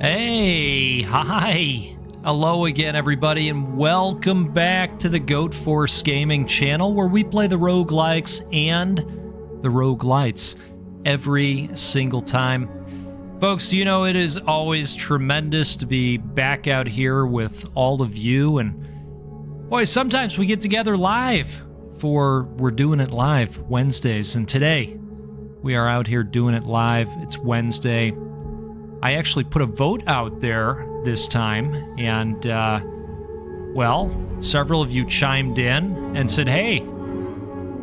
Hey, hi. Hello again, everybody, and welcome back to the Goat Force Gaming channel, where we play the roguelikes and the roguelites every single time. Folks, you know, it is always tremendous to be back out here with all of you, and boy, sometimes we get together live for We're Doing It Live Wednesdays, and today we are out here doing it live. It's Wednesday. I actually put a vote out there this time, and, well, several of you chimed in and said, hey,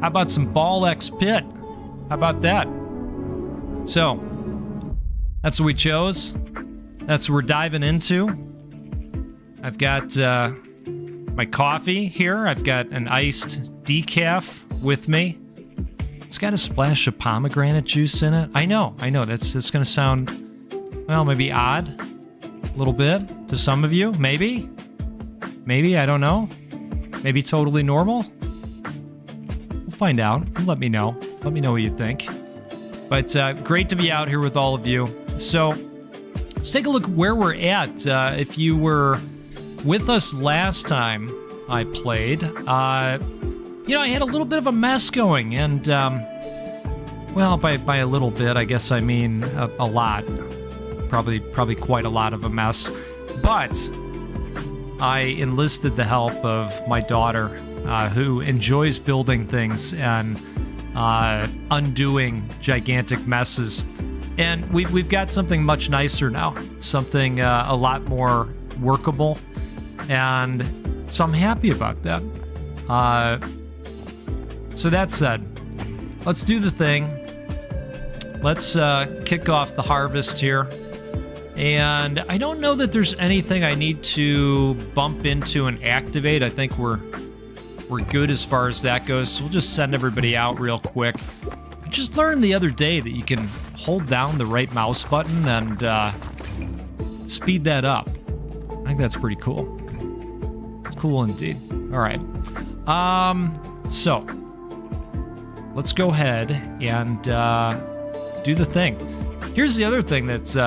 how about some Ball X Pit? How about that? So, that's what we chose. That's what we're diving into. I've got my coffee here. I've got an iced decaf with me. It's got a splash of pomegranate juice in it. I know. That's going to sound, well, maybe odd, a little bit to some of you. Maybe, I don't know. Maybe totally normal. We'll find out. Let me know. Let me know what you think. But great to be out here with all of you. So let's take a look where we're at. If you were with us last time I played, you know, I had a little bit of a mess going, and well, by a little bit, I guess I mean a lot. Probably quite a lot of a mess. But I enlisted the help of my daughter, who enjoys building things and undoing gigantic messes. And we've got something much nicer now, something a lot more workable, and so I'm happy about that. So that said, let's do the thing. Let's kick off the harvest here. And I don't know that there's anything I need to bump into and activate. I think we're good as far as that goes. So we'll just send everybody out real quick. I just learned the other day that you can hold down the right mouse button and speed that up. I think that's pretty cool. It's cool indeed. All right. So let's go ahead and do the thing. Here's the other thing that's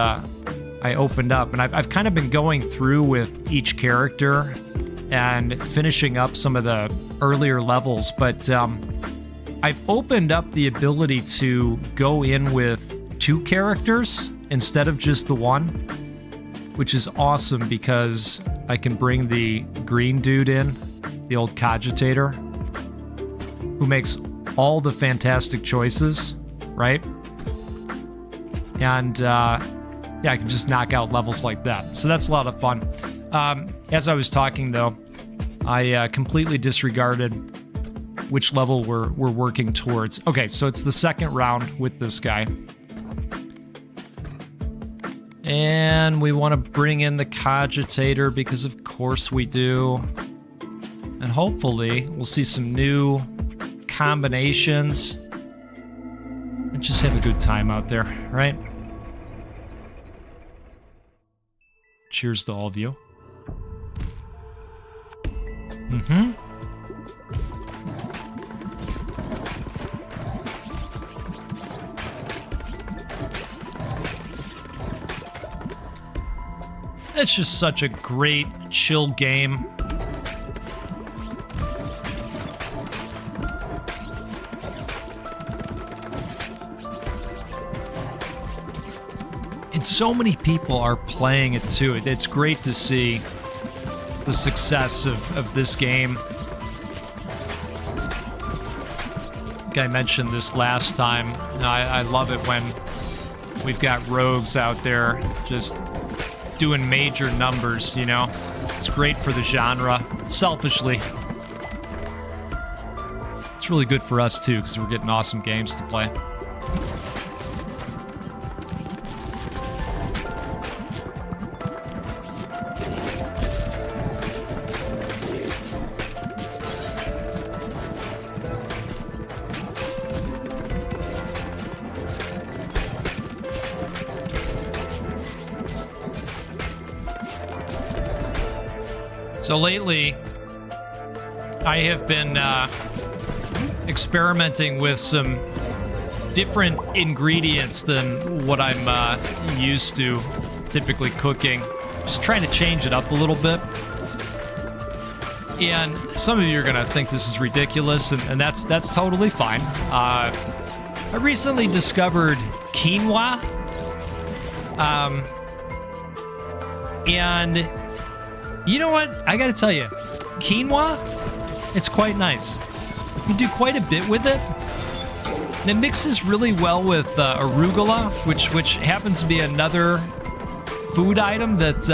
I opened up, and I've kind of been going through with each character and finishing up some of the earlier levels, but I've opened up the ability to go in with 2 characters instead of just the one, which is awesome because I can bring the green dude in, the old cogitator, who makes all the fantastic choices, right? And yeah, I can just knock out levels like that. So that's a lot of fun. As I was talking, though, I completely disregarded which level we're working towards. Okay, so it's the second round with this guy. And we want to bring in the cogitator because of course we do. And hopefully we'll see some new combinations and just have a good time out there, right? Cheers to all of you. It's just such a great, chill game. And so many people are playing it too. It's great to see the success of this game. I think I mentioned this last time. I love it when we've got rogues out there just doing major numbers, you know? It's great for the genre, selfishly. It's really good for us too, because we're getting awesome games to play. So lately, I have been experimenting with some different ingredients than what I'm used to typically cooking. Just trying to change it up a little bit. And some of you are going to think this is ridiculous, and that's totally fine. I recently discovered quinoa. And you know what? I got to tell you, quinoa, it's quite nice. You do quite a bit with it. And it mixes really well with arugula, which happens to be another food item that,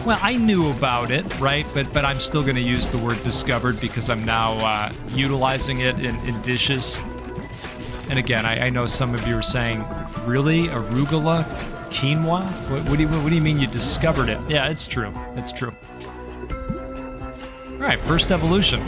well, I knew about it, right? But I'm still going to use the word discovered because I'm now utilizing it in dishes. And again, I know some of you are saying, really? Arugula? Quinoa? What do you mean you discovered it? Yeah, it's true. It's true. All right, first evolution.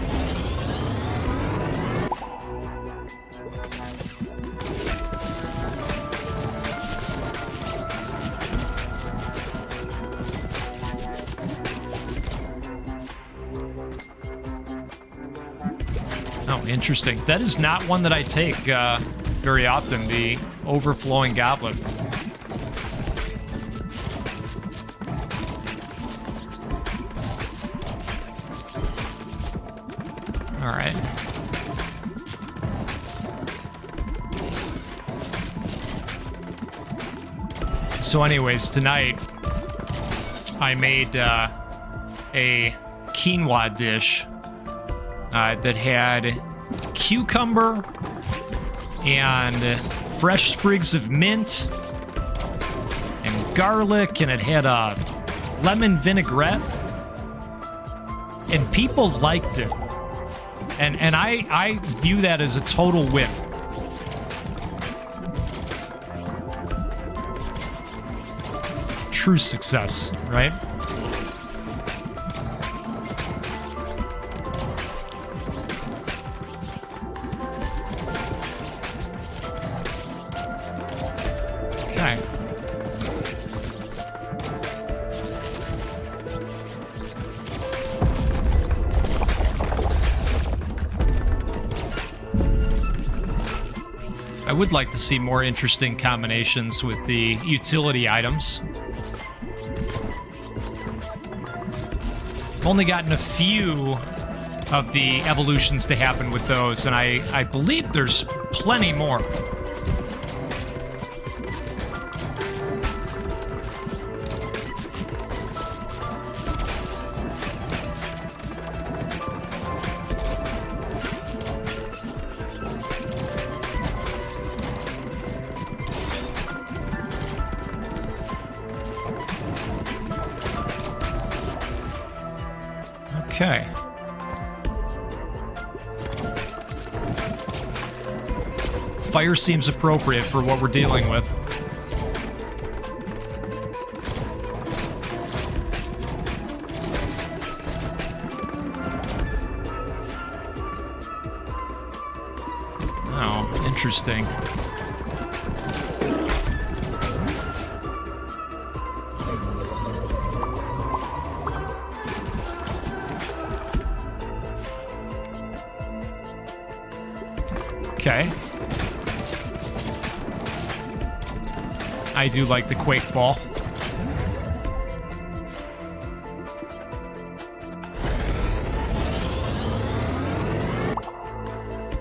Oh, interesting. That is not one that I take very often, the overflowing goblet. All right. So anyways, tonight I made a quinoa dish that had cucumber and fresh sprigs of mint and garlic, and it had a lemon vinaigrette, and people liked it. And I view that as a total win. True success, right? Okay. I would like to see more interesting combinations with the utility items. I've only gotten a few of the evolutions to happen with those, and I believe there's plenty more. Okay. Fire seems appropriate for what we're dealing with. Oh, interesting. Okay. I do like the Quake Ball.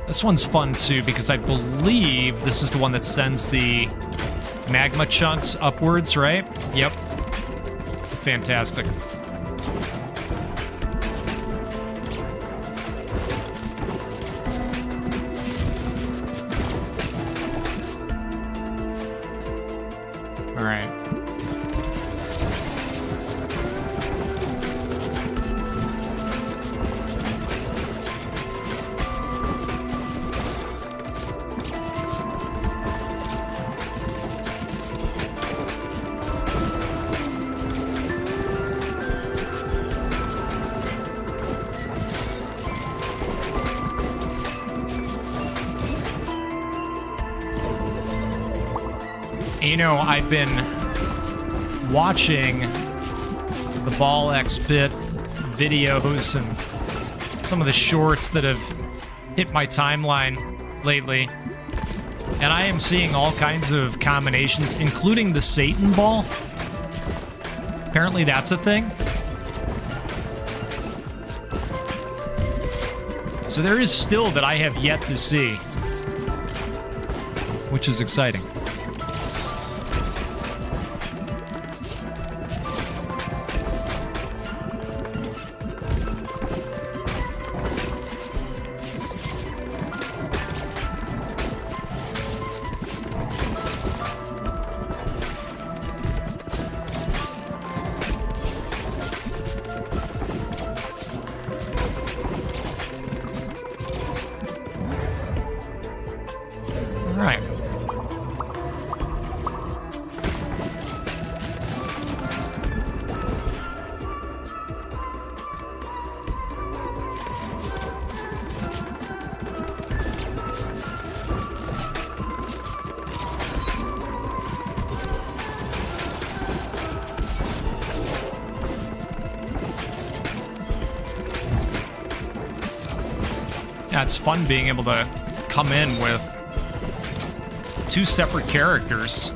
This one's fun too because I believe this is the one that sends the magma chunks upwards, right? Yep. Fantastic. All right. You know, I've been watching the Ball X-Bit videos and some of the shorts that have hit my timeline lately. And I am seeing all kinds of combinations, including the Satan ball. Apparently that's a thing. So there is still that I have yet to see, which is exciting. Yeah, it's fun being able to come in with 2 separate characters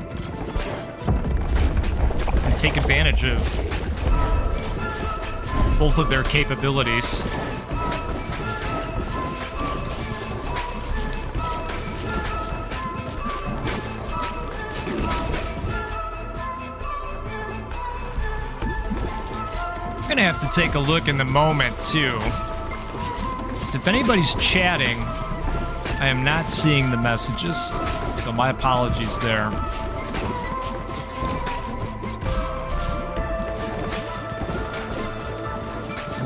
and take advantage of both of their capabilities. I'm gonna have to take a look in the moment too. If anybody's chatting, I am not seeing the messages, so my apologies there.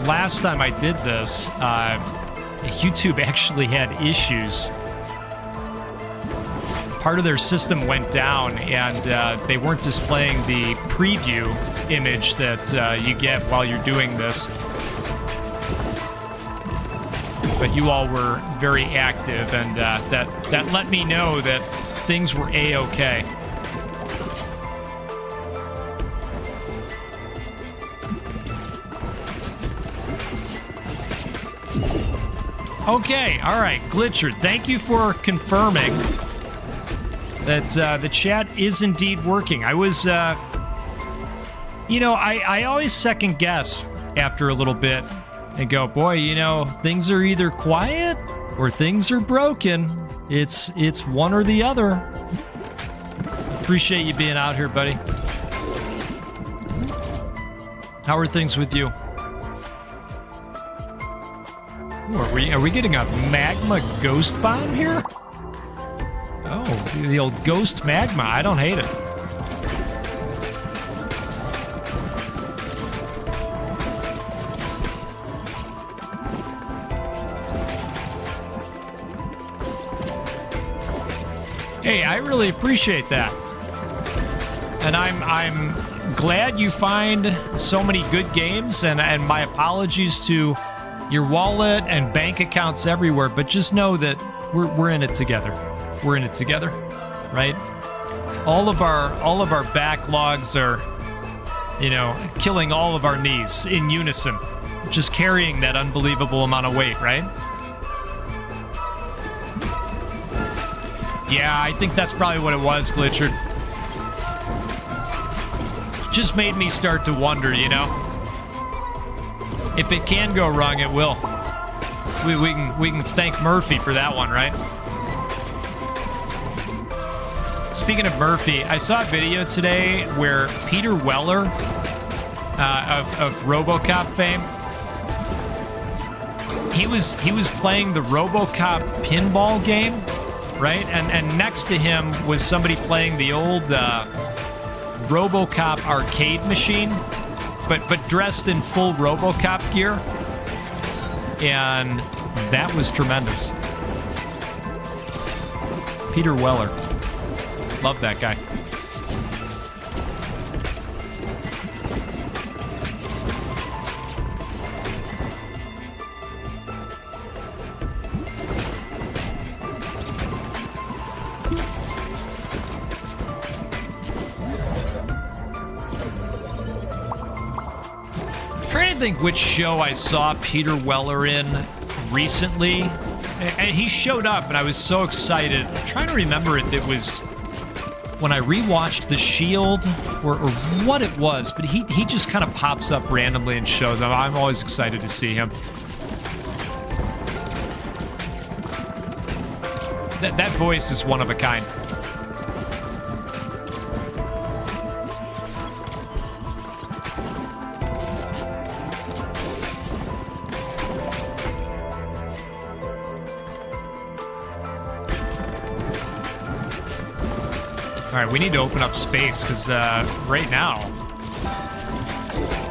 Last time I did this, YouTube actually had issues. Part of their system went down, and they weren't displaying the preview image that you get while you're doing this. But you all were very active, and that let me know that things were A-okay. Okay, all right, Glitcher, thank you for confirming that the chat is indeed working. I was, you know, I always second guess after a little bit. And go, boy, you know, things are either quiet or things are broken. It's one or the other. Appreciate you being out here, buddy. How are things with you? Ooh, are we getting a magma ghost bomb here? Oh, the old ghost magma. I don't hate it. Hey, I really appreciate that. And I'm glad you find so many good games, and my apologies to your wallet and bank accounts everywhere, but just know that we're in it together. We're in it together, right? All of our backlogs are, you know, killing all of our needs in unison, just carrying that unbelievable amount of weight, right? Yeah, I think that's probably what it was, Glitcher. Just made me start to wonder, you know? If it can go wrong, it will. We can thank Murphy for that one, right? Speaking of Murphy, I saw a video today where Peter Weller of RoboCop fame, he was playing the RoboCop pinball game. Right? And next to him was somebody playing the old RoboCop arcade machine, but dressed in full RoboCop gear. And that was tremendous. Peter Weller. Love that guy. I think which show I saw Peter Weller in recently. And he showed up, and I was so excited. I'm trying to remember if it was when I rewatched The Shield or what it was, but he just kind of pops up randomly and shows up. I'm always excited to see him. That voice is one of a kind. All right, we need to open up space because right now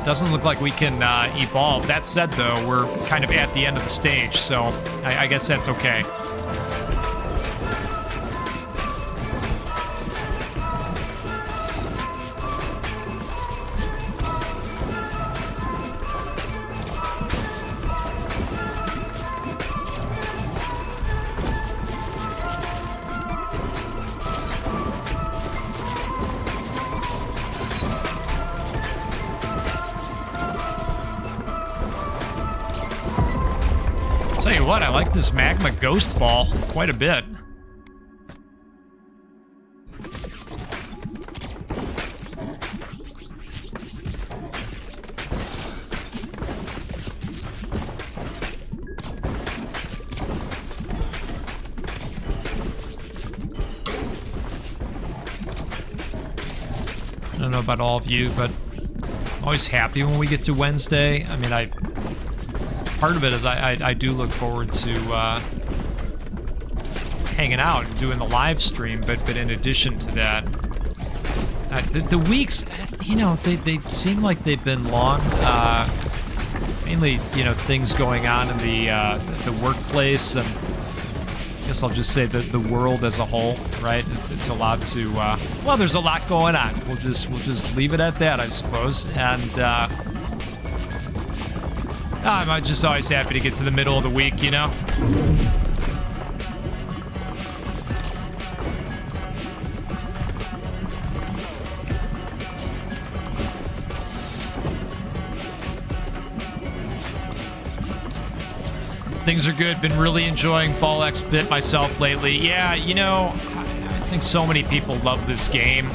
doesn't look like we can evolve. That said, though, we're kind of at the end of the stage, so I guess that's okay. Tell you what, I like this magma ghost ball quite a bit. I don't know about all of you, but I'm always happy when we get to Wednesday. I mean, part of it is I do look forward to hanging out and doing the live stream, but in addition to that, the weeks, you know, they seem like they've been long. Mainly, you know, things going on in the workplace, and I guess I'll just say the world as a whole, right? It's a lot to well, there's a lot going on. We'll just leave it at that, I suppose, and. I'm just always happy to get to the middle of the week, you know? Things are good. Been really enjoying Ball X Bit myself lately. Yeah, you know, I think so many people love this game.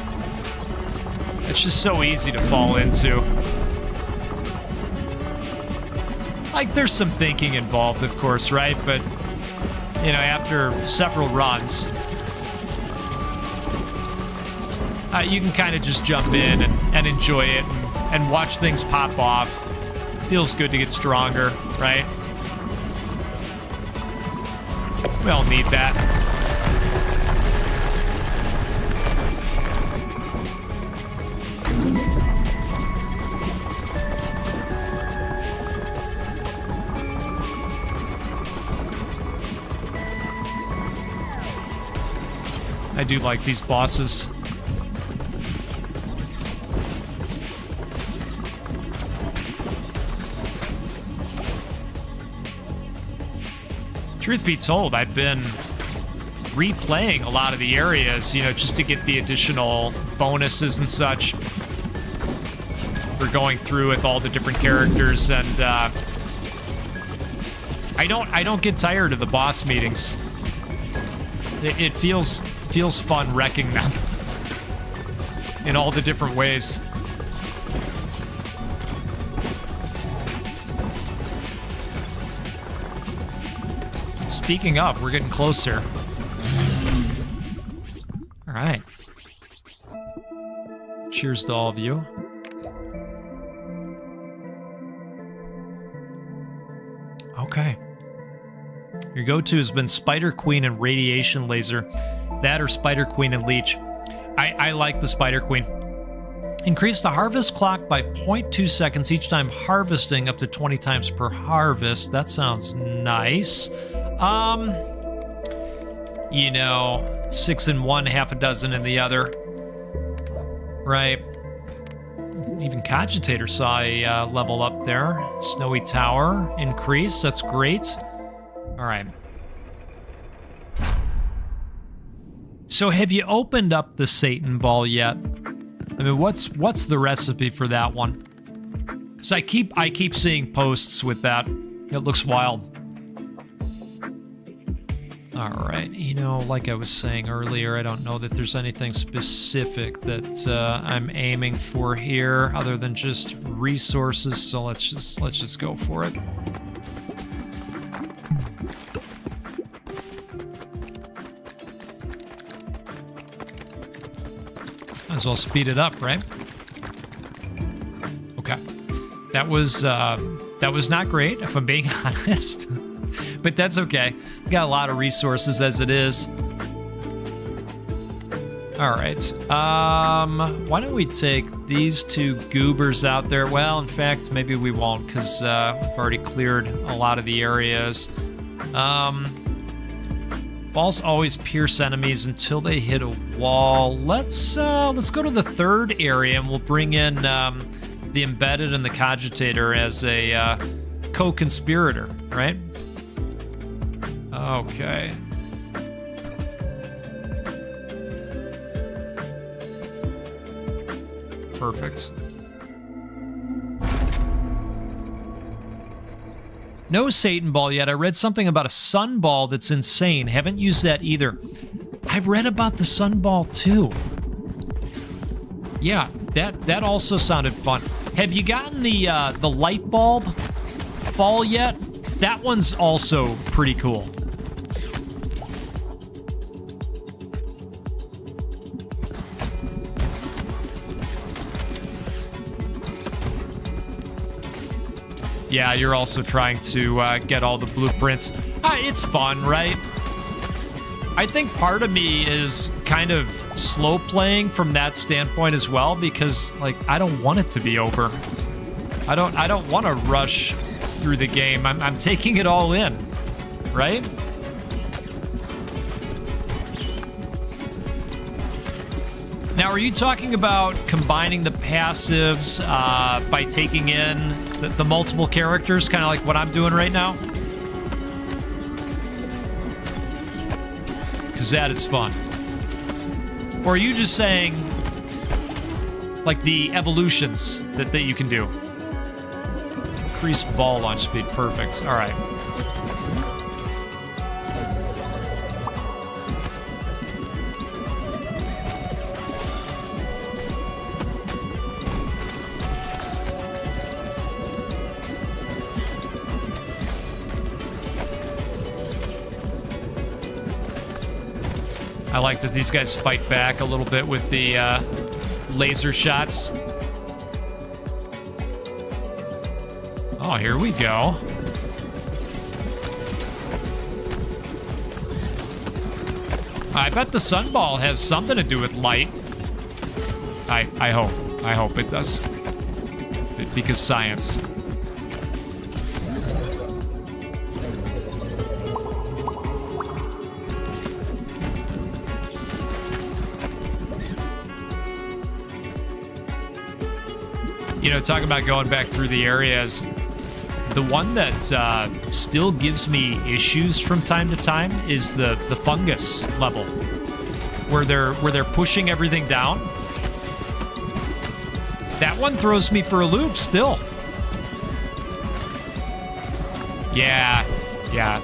It's just so easy to fall into. Like, there's some thinking involved, of course, right? But, you know, after several runs, you can kind of just jump in and enjoy it and watch things pop off. Feels good to get stronger, right? We all need that. I do like these bosses. Truth be told, I've been replaying a lot of the areas, you know, just to get the additional bonuses and such. We're going through with all the different characters, and I don't get tired of the boss meetings. It feels fun wrecking them in all the different ways. Speaking of, we're getting closer. All right. Cheers to all of you. Okay. Your go-to has been Spider Queen and Radiation Laser. That or Spider Queen and Leech. I like the Spider Queen. Increase the harvest clock by 0.2 seconds each time harvesting, up to 20 times per harvest. That sounds nice. You know, 6 in one, half a dozen in the other. Right. Even Cogitator saw a level up there. Snowy Tower increase. That's great. All right. So have you opened up the Satan Ball yet? I mean, what's the recipe for that one? Because I keep seeing posts with that. It looks wild. All right, you know, like I was saying earlier, I don't know that there's anything specific that I'm aiming for here other than just resources, so let's just go for it. Might as well speed it up, right? Okay. That was not great, if I'm being honest. But that's okay. Got a lot of resources as it is. All right. Why don't we take these two goobers out there? Well, in fact, maybe we won't, because we've already cleared a lot of the areas. Balls always pierce enemies until they hit a wall. Let's go to the third area, and we'll bring in the embedded and the cogitator as a co-conspirator, right? Okay. Perfect. No Satan ball yet. I read something about a sun ball that's insane. Haven't used that either. I've read about the sun ball too. Yeah, that also sounded fun. Have you gotten the light bulb ball yet? That one's also pretty cool. Yeah, you're also trying to get all the blueprints. It's fun, right? I think part of me is kind of slow playing from that standpoint as well, because like I don't want it to be over. I don't want to rush through the game. I'm taking it all in, right? Now, are you talking about combining the passives by taking in the multiple characters, kind of like what I'm doing right now? Because that is fun. Or are you just saying, like, the evolutions that you can do? Increase ball launch speed. Perfect. All right. I like that these guys fight back a little bit with the laser shots. Oh, here we go. I bet the sunball has something to do with light. I hope it does. Because science. You know, talking about going back through the areas, the one that still gives me issues from time to time is the fungus level, where they're pushing everything down. That one throws me for a loop still. Yeah,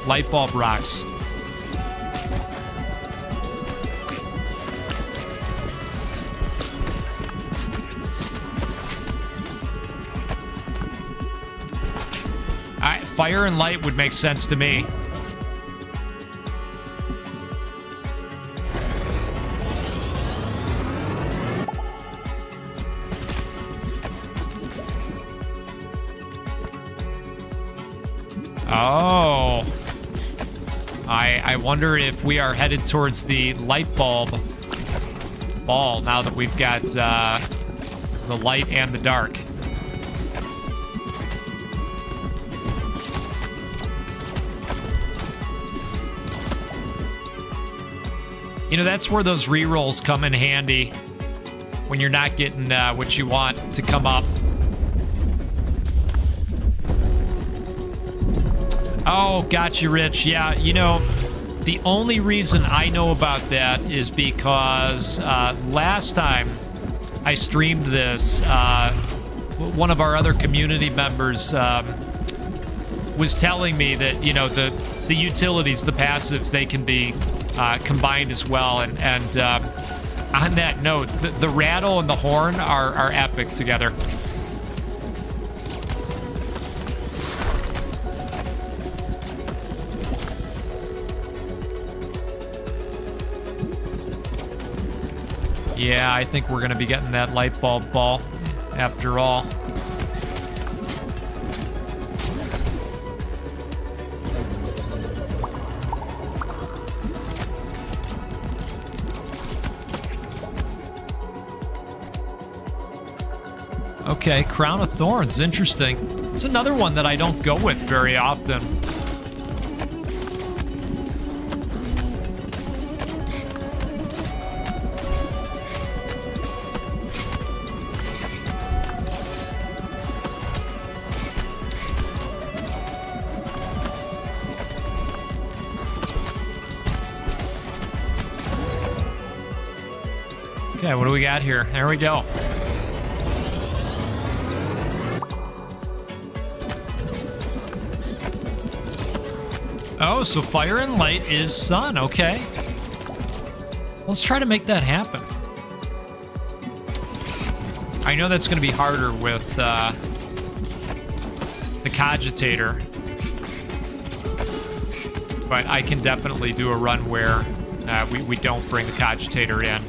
light bulb rocks. Fire and light would make sense to me. Oh. I wonder if we are headed towards the light bulb ball now that we've got the light and the dark. You know, that's where those rerolls come in handy when you're not getting what you want to come up. Oh, gotcha, Rich. Yeah, you know, the only reason I know about that is because last time I streamed this, one of our other community members was telling me that, you know, the utilities, the passives, they can be combined as well. And on that note, the rattle and the horn are epic together. Yeah, I think we're going to be getting that light bulb ball after all. Okay, Crown of Thorns, interesting. It's another one that I don't go with very often. Okay, what do we got here? There we go. Oh, so fire and light is sun. Okay. Let's try to make that happen. I know that's going to be harder with the cogitator, but I can definitely do a run where we don't bring the cogitator in.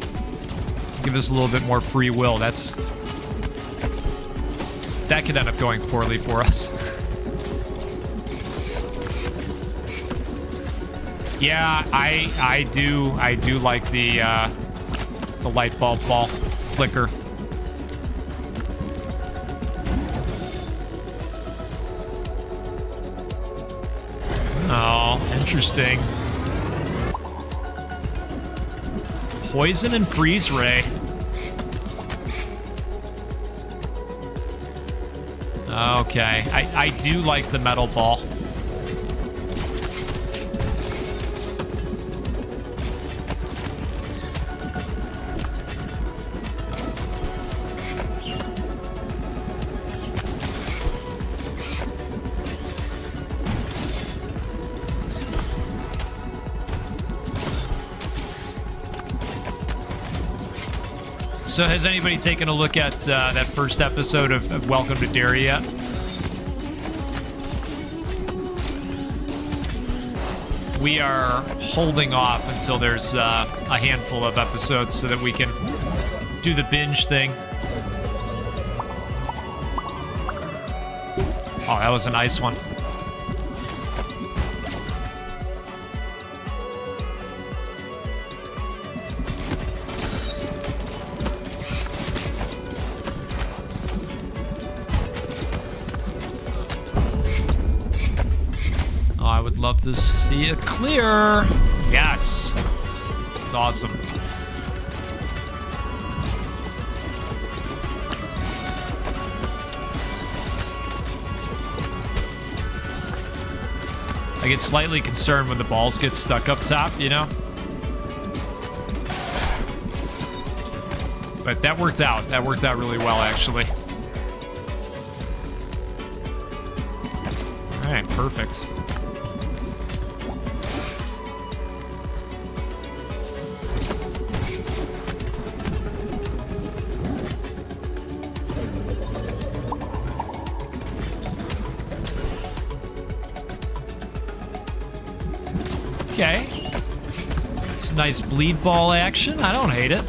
Give us a little bit more free will. That could end up going poorly for us. Yeah, I do like the light bulb ball flicker. Oh, interesting. Poison and freeze ray. Okay, I do like the metal ball. So has anybody taken a look at that first episode of Welcome to Derry yet? We are holding off until there's a handful of episodes so that we can do the binge thing. Oh, that was a nice one. Love to see it clear. Yes. It's awesome. I get slightly concerned when the balls get stuck up top, you know? But that worked out. That worked out really well, actually. All right, perfect. Okay. Some nice bleed ball action. I don't hate it.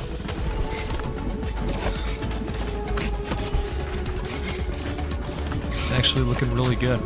It's actually looking really good.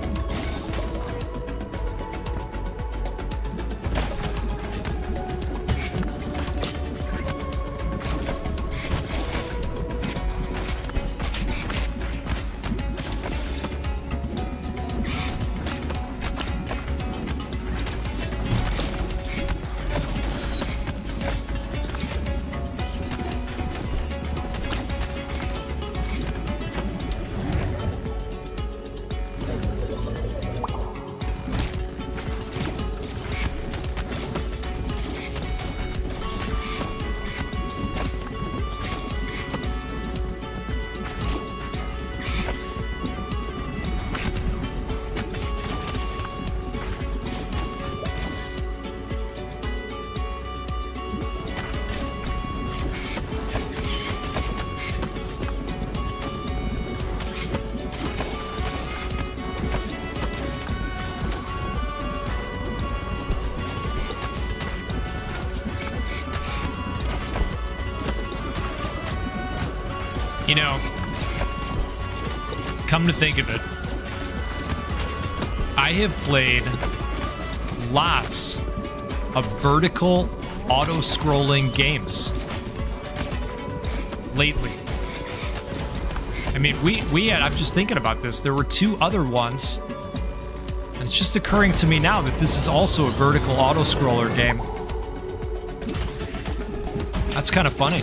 You know, come to think of it, I have played lots of vertical auto-scrolling games lately. I mean, we had, I'm just thinking about this, there were 2 other ones, and it's just occurring to me now that this is also a vertical auto-scroller game. That's kind of funny.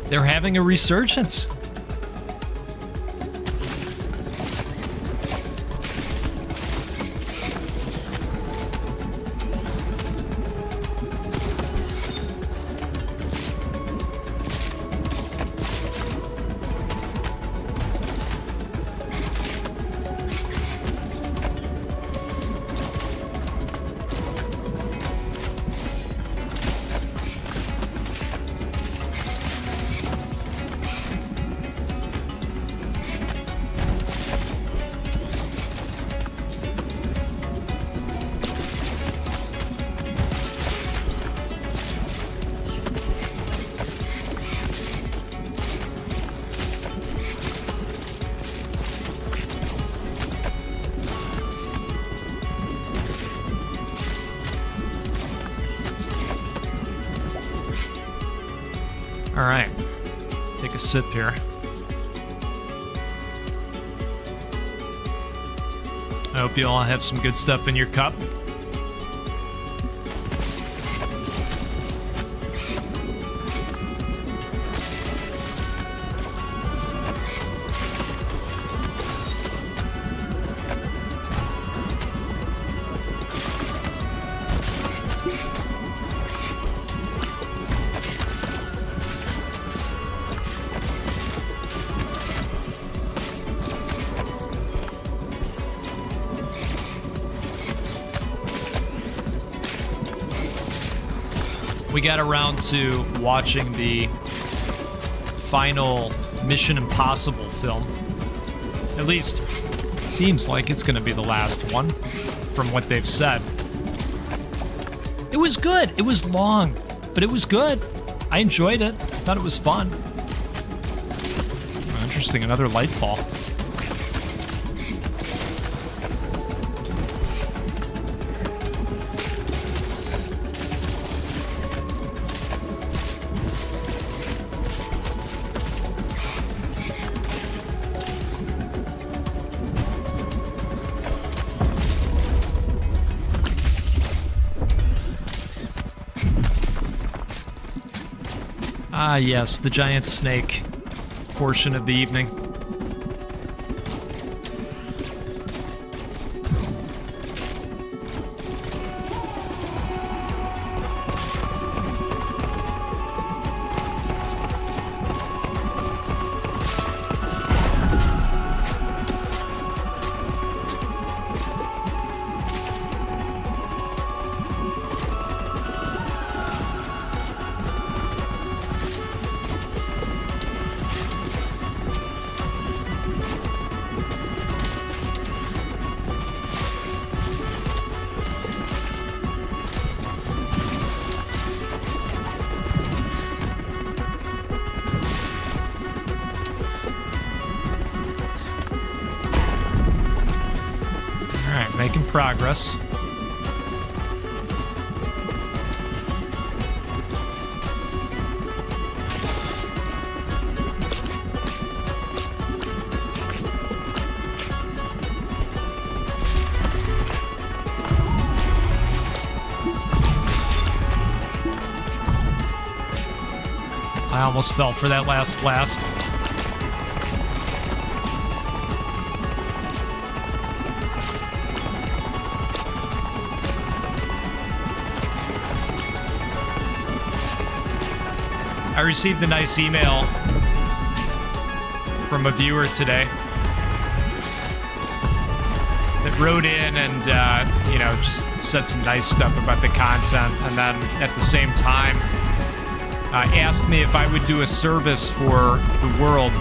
They're having a resurgence. All right, take a sip here. I hope you all have some good stuff in your cup. We got around to watching the final Mission Impossible film. At least, seems like it's going to be the last one, from what they've said. It was good. It was long, but it was good. I enjoyed it. I thought it was fun. Oh, interesting, another light fall. Ah, yes, the giant snake portion of the evening. Making progress. I almost fell for that last blast. I received a nice email from a viewer today that wrote in and, you know, just said some nice stuff about the content, and then at the same time asked me if I would do a service for the world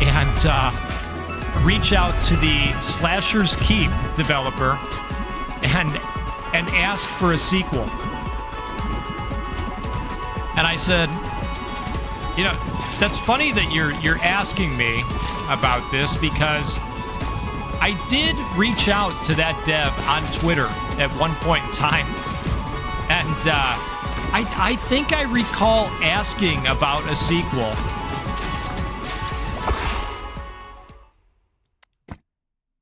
and reach out to the Slasher's Keep developer and ask for a sequel. And I said, you know, that's funny that you're asking me about this, because I did reach out to that dev on Twitter at one point in time. And I think I recall asking about a sequel.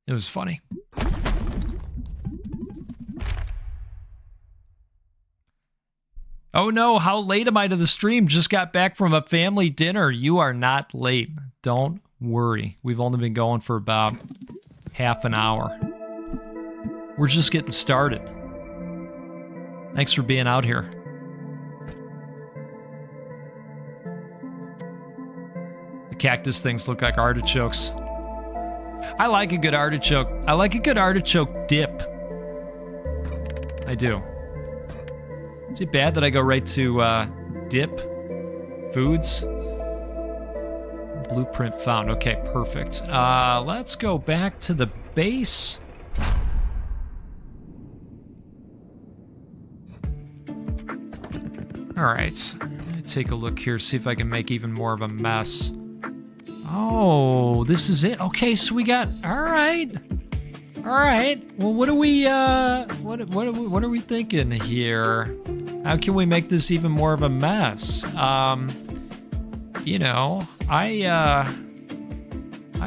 It was funny. Oh no, how late am I to the stream? Just got back from a family dinner. You are not late. Don't worry. We've only been going for about half an hour. We're just getting started. Thanks for being out here. The cactus things look like artichokes. I like a good artichoke. I like a good artichoke dip. I do. Is it bad that I go right to dip foods? Blueprint found. Okay, perfect. Let's go back to the base. All right, let me take a look here, see if I can make even more of a mess. Oh, this is it. Okay, so we got. All right. Well, what are we? What are we thinking here? How can we make this even more of a mess? You know, I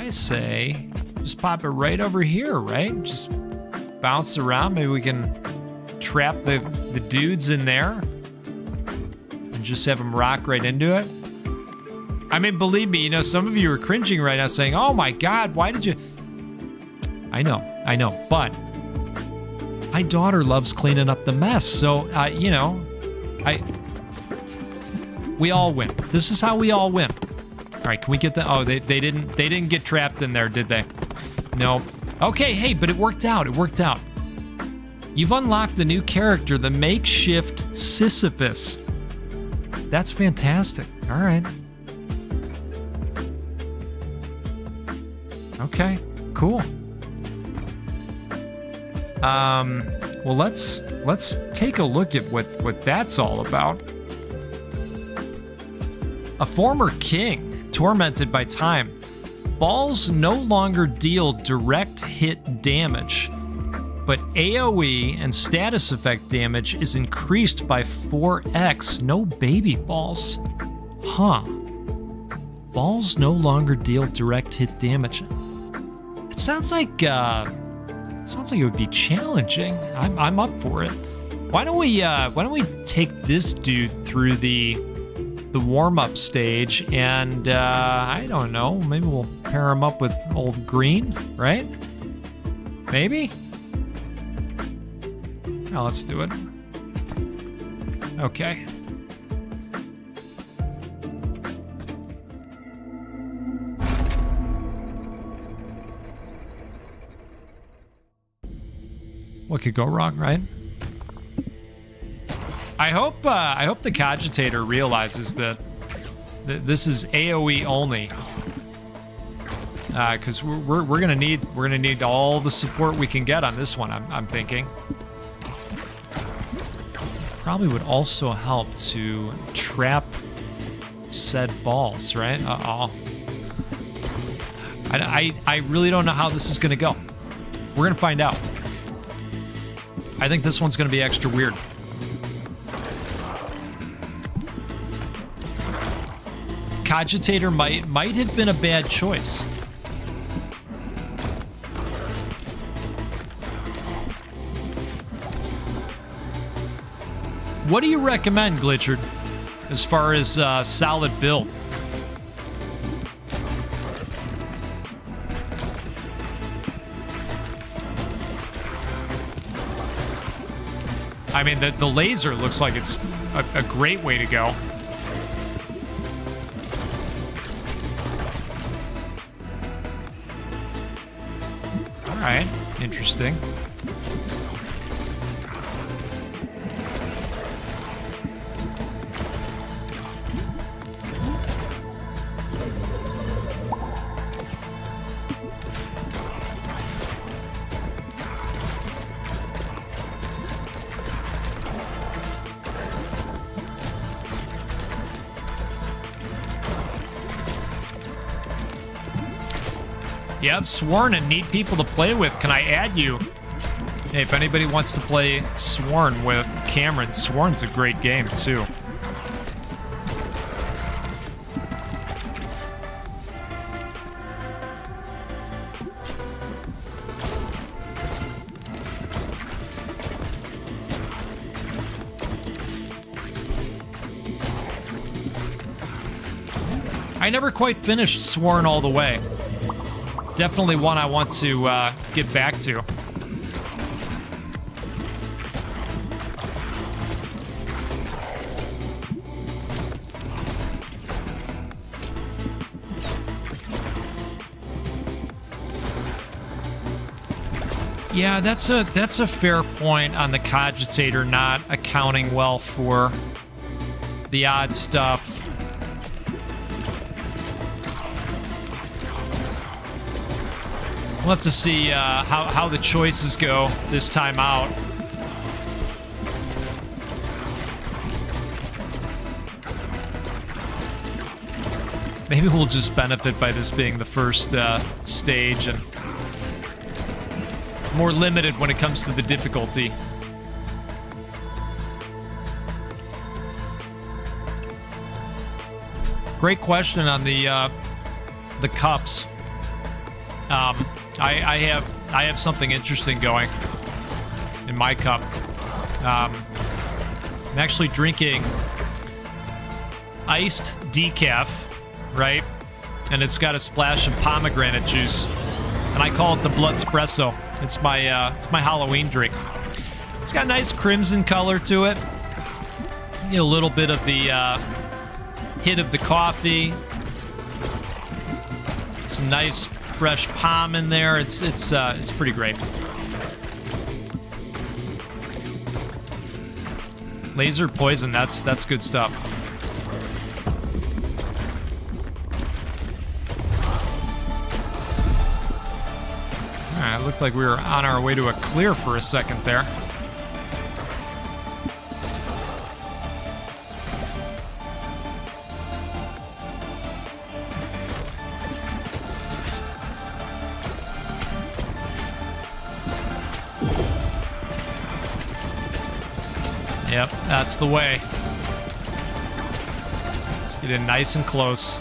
say just pop it right over here, right? Just bounce around. Maybe we can trap the dudes in there and just have them rock right into it. I mean, believe me, you know, some of you are cringing right now saying, oh my God, why did you? I know, but my daughter loves cleaning up the mess. So, you know, we all win. This is how we all win. All right, can we get the, oh, they didn't get trapped in there, did they? No. Okay, hey, but it worked out. It worked out. You've unlocked a new character, the makeshift Sisyphus. That's fantastic. All right. Okay, cool. Well, let's take a look at what that's all about. A former king, tormented by time. Balls no longer deal direct hit damage, but AoE and status effect damage is increased by 4x. No baby balls. Huh. Balls no longer deal direct hit damage. It sounds like it would be challenging. I'm up for it. Why don't we take this dude through the warm-up stage, and I don't know, maybe we'll pair him up with old Green, right? Maybe? Now let's do it. Okay. What could go wrong, right? I hope the cogitator realizes that this is AoE only, because we're gonna need all the support we can get on this one. I'm thinking. Probably would also help to trap said balls, right? I really don't know how this is gonna go. We're gonna find out. I think this one's gonna be extra weird. Cogitator might have been a bad choice. What do you recommend, Glitchard, as far as solid build? I mean, the laser looks like it's a great way to go. All right, interesting. Yep, Sworn and need people to play with. Can I add you? Hey, if anybody wants to play Sworn with Cameron, Sworn's a great game, too. I never quite finished Sworn all the way. Definitely one I want to get back to. Yeah, that's a fair point on the cogitator not accounting well for the odd stuff. We'll have to see how the choices go this time out. Maybe we'll just benefit by this being the first stage and more limited when it comes to the difficulty. Great question on the cups. I have something interesting going in my cup. I'm actually drinking iced decaf, right? And it's got a splash of pomegranate juice, and I call it the Blood Espresso. It's my Halloween drink. It's got a nice crimson color to it. You get a little bit of the hit of the coffee. Some nice fresh palm in there. It's pretty great. Laser poison. That's good stuff. All right, looked like we were on our way to a clear for a second there. Yep, that's the way. Let's get in nice and close.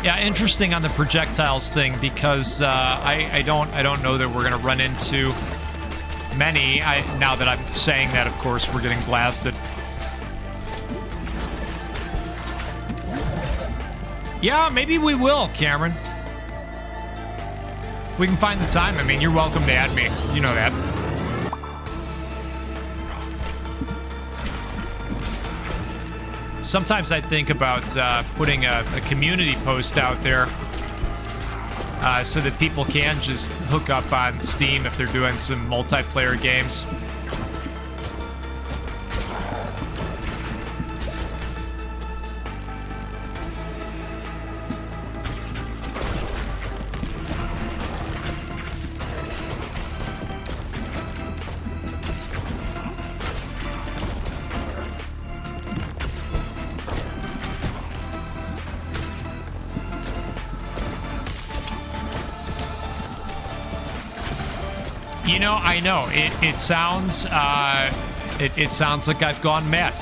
Yeah, interesting on the projectiles thing because I don't know that we're gonna run into many. Now that I'm saying that, of course, we're getting blasted. Yeah, maybe we will, Cameron. We can find the time. I mean, you're welcome to add me. You know that. Sometimes I think about putting a community post out there so that people can just hook up on Steam if they're doing some multiplayer games. You know, I know it sounds it sounds like I've gone mad.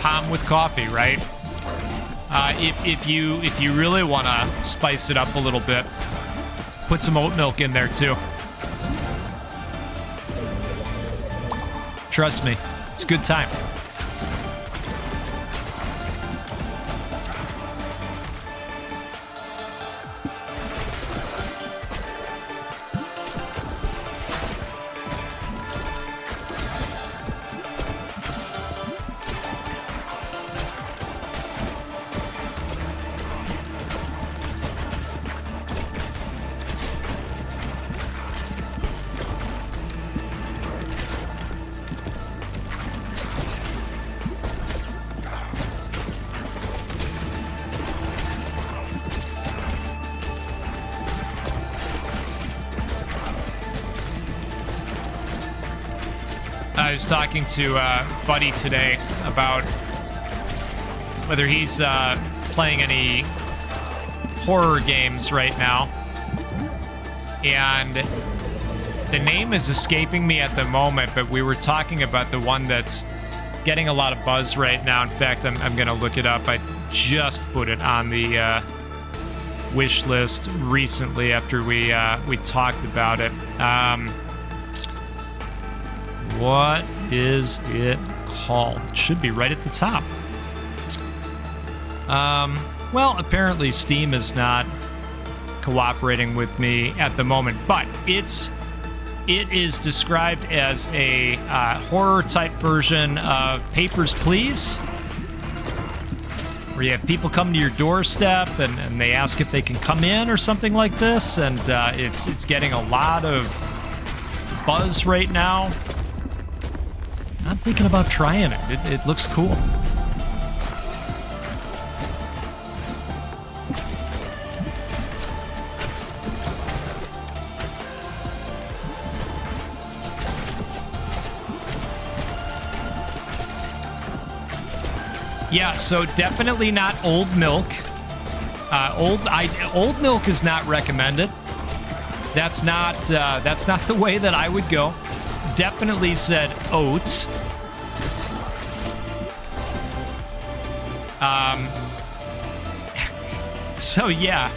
Palm with coffee, right? If you really want to spice it up a little bit, put some oat milk in there too. Trust me, it's a good time. I was talking to Buddy today about whether he's playing any horror games right now. And the name is escaping me at the moment, but we were talking about the one that's getting a lot of buzz right now. In fact, I'm going to look it up. I just put it on the wish list recently after we talked about it. What is it called? It should be right at the top. Well, apparently Steam is not cooperating with me at the moment, but it is described as a horror-type version of Papers, Please, where you have people come to your doorstep and they ask if they can come in or something like this, and it's getting a lot of buzz right now. I'm thinking about trying it. It looks cool. Yeah, so definitely not old milk. Old milk is not recommended. That's not the way that I would go. Definitely said oats. So yeah.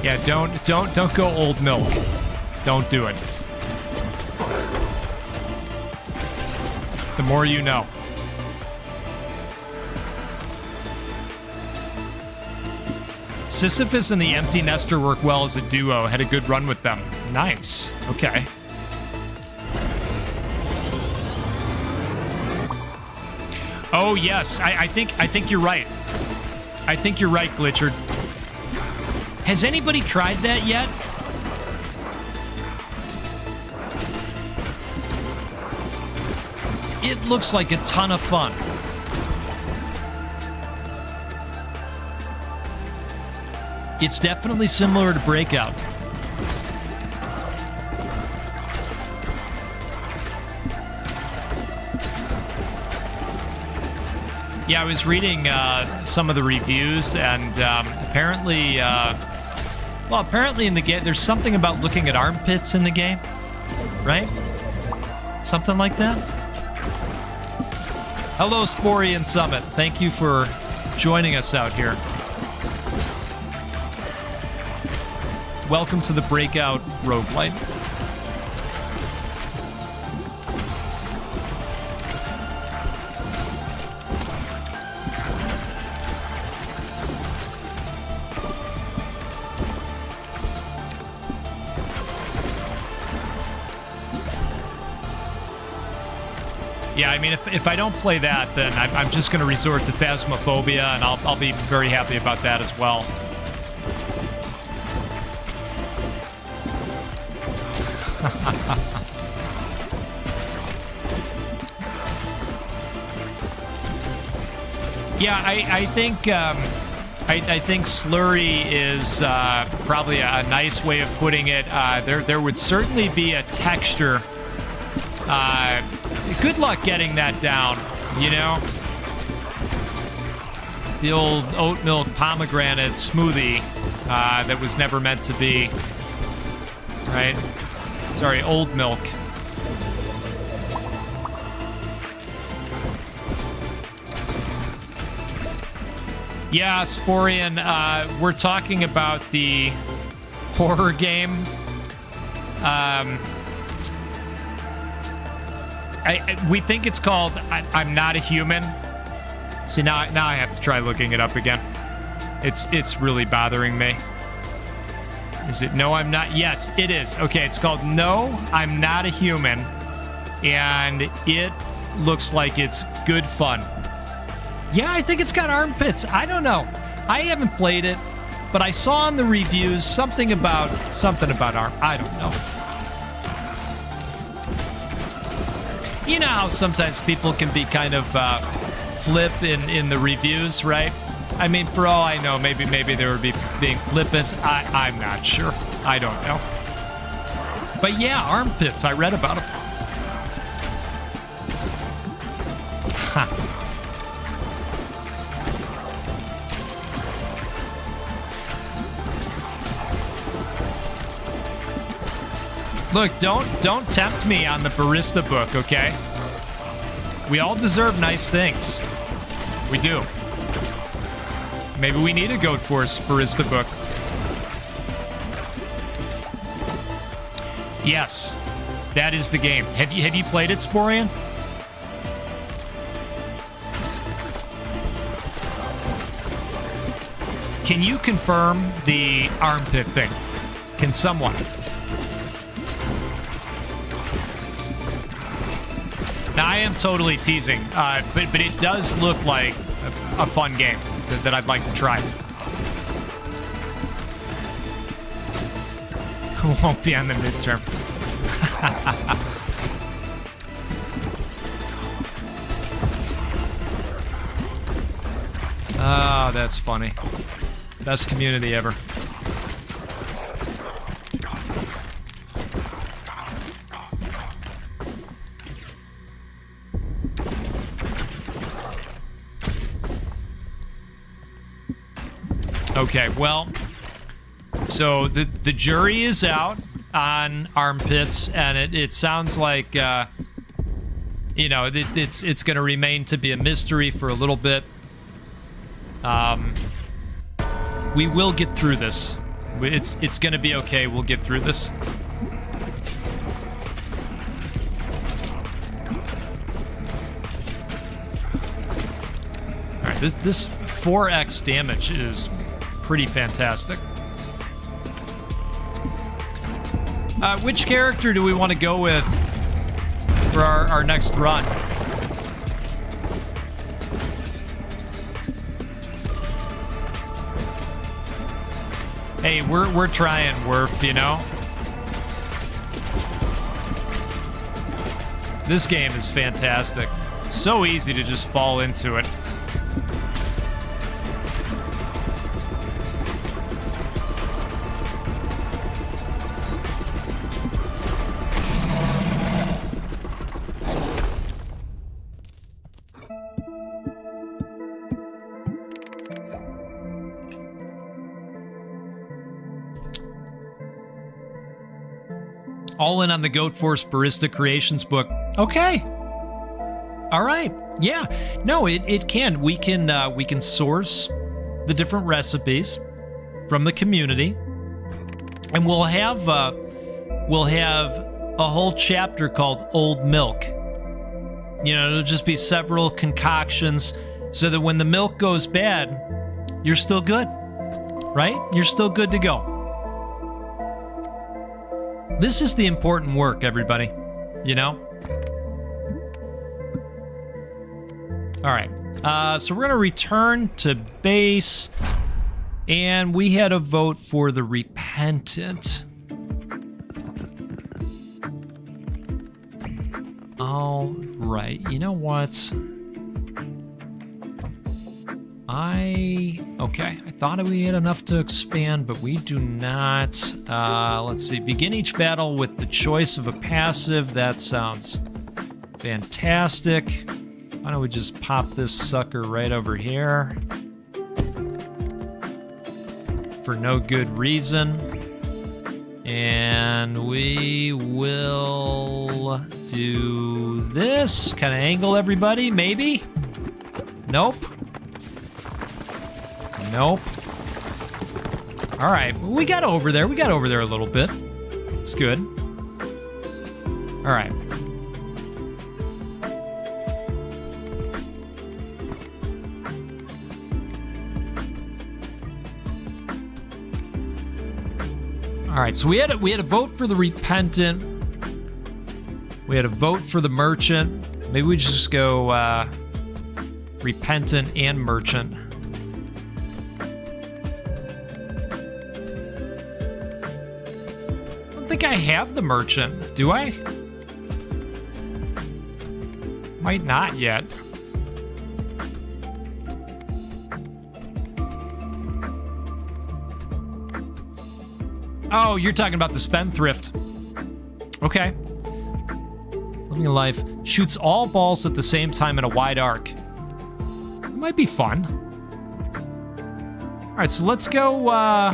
Yeah, don't go old milk. Don't do it. The more you know. Sisyphus and the Empty Nester work well as a duo. Had a good run with them. Nice. Okay. Oh yes, I think you're right. I think you're right, Glitcher. Has anybody tried that yet? It looks like a ton of fun. It's definitely similar to Breakout. Yeah, I was reading some of the reviews, and apparently in the game, there's something about looking at armpits in the game, right? Something like that? Hello, Sporian Summit. Thank you for joining us out here. Welcome to the Breakout Roguelite. Yeah, I mean, if I don't play that, then I'm just going to resort to Phasmophobia, and I'll be very happy about that as well. Yeah, I think slurry is probably a nice way of putting it. There would certainly be a texture. Good luck getting that down, you know? The old oat milk pomegranate smoothie that was never meant to be. Right? Sorry, old milk. Yeah, Sporian, we're talking about the horror game. We think it's called I'm Not a Human. See, now I have to try looking it up again. It's really bothering me. Is it No, I'm Not? Yes, it is. Okay, it's called No, I'm Not a Human. And it looks like it's good fun. Yeah, I think it's got armpits. I don't know. I haven't played it, but I saw in the reviews something about arm. I don't know. You know how sometimes people can be kind of flip in the reviews, right? I mean, for all I know, maybe they would be being flippant. I'm not sure. I don't know. But yeah, armpits. I read about them. Huh. Look, don't tempt me on the barista book, okay? We all deserve nice things. We do. Maybe we need a Goat Force barista book. Yes, that is the game. Have you played it, Sporian? Can you confirm the armpit thing? Can someone? Now, I am totally teasing, but it does look like a fun game that I'd like to try. Won't be on the midterm. Oh, that's funny. Best community ever. Okay, well, so the jury is out on armpits, and it sounds like you know, it's going to remain to be a mystery for a little bit. We will get through this. It's going to be okay. We'll get through this. All right, this 4x damage is pretty fantastic. Which character do we want to go with for our next run? Hey, we're trying, Werf, you know? This game is fantastic. So easy to just fall into it. All in on the Goat Force Barista Creations book. Okay. All right. Yeah. No, it can. We can source the different recipes from the community, and we'll have a whole chapter called Old Milk. You know, it'll just be several concoctions, so that when the milk goes bad, you're still good, right? You're still good to go. This is the important work, everybody. You know? All right. So we're going to return to base. And we had a vote for the Repentant. All right. You know what? Okay, I thought we had enough to expand, but we do not. Let's see. Begin each battle with the choice of a passive. That sounds fantastic. Why don't we just pop this sucker right over here? For no good reason. And we will do this. Kind of angle everybody, maybe? Nope. Nope. All right, we got over there. We got over there a little bit. It's good. All right. All right, so we had a vote for the Repentant. We had a vote for the Merchant. Maybe we just go Repentant and Merchant. I think I have the Merchant. Do I? Might not yet. Oh, you're talking about the spendthrift. Okay. Living a life. Shoots all balls at the same time in a wide arc. It might be fun. All right, so let's go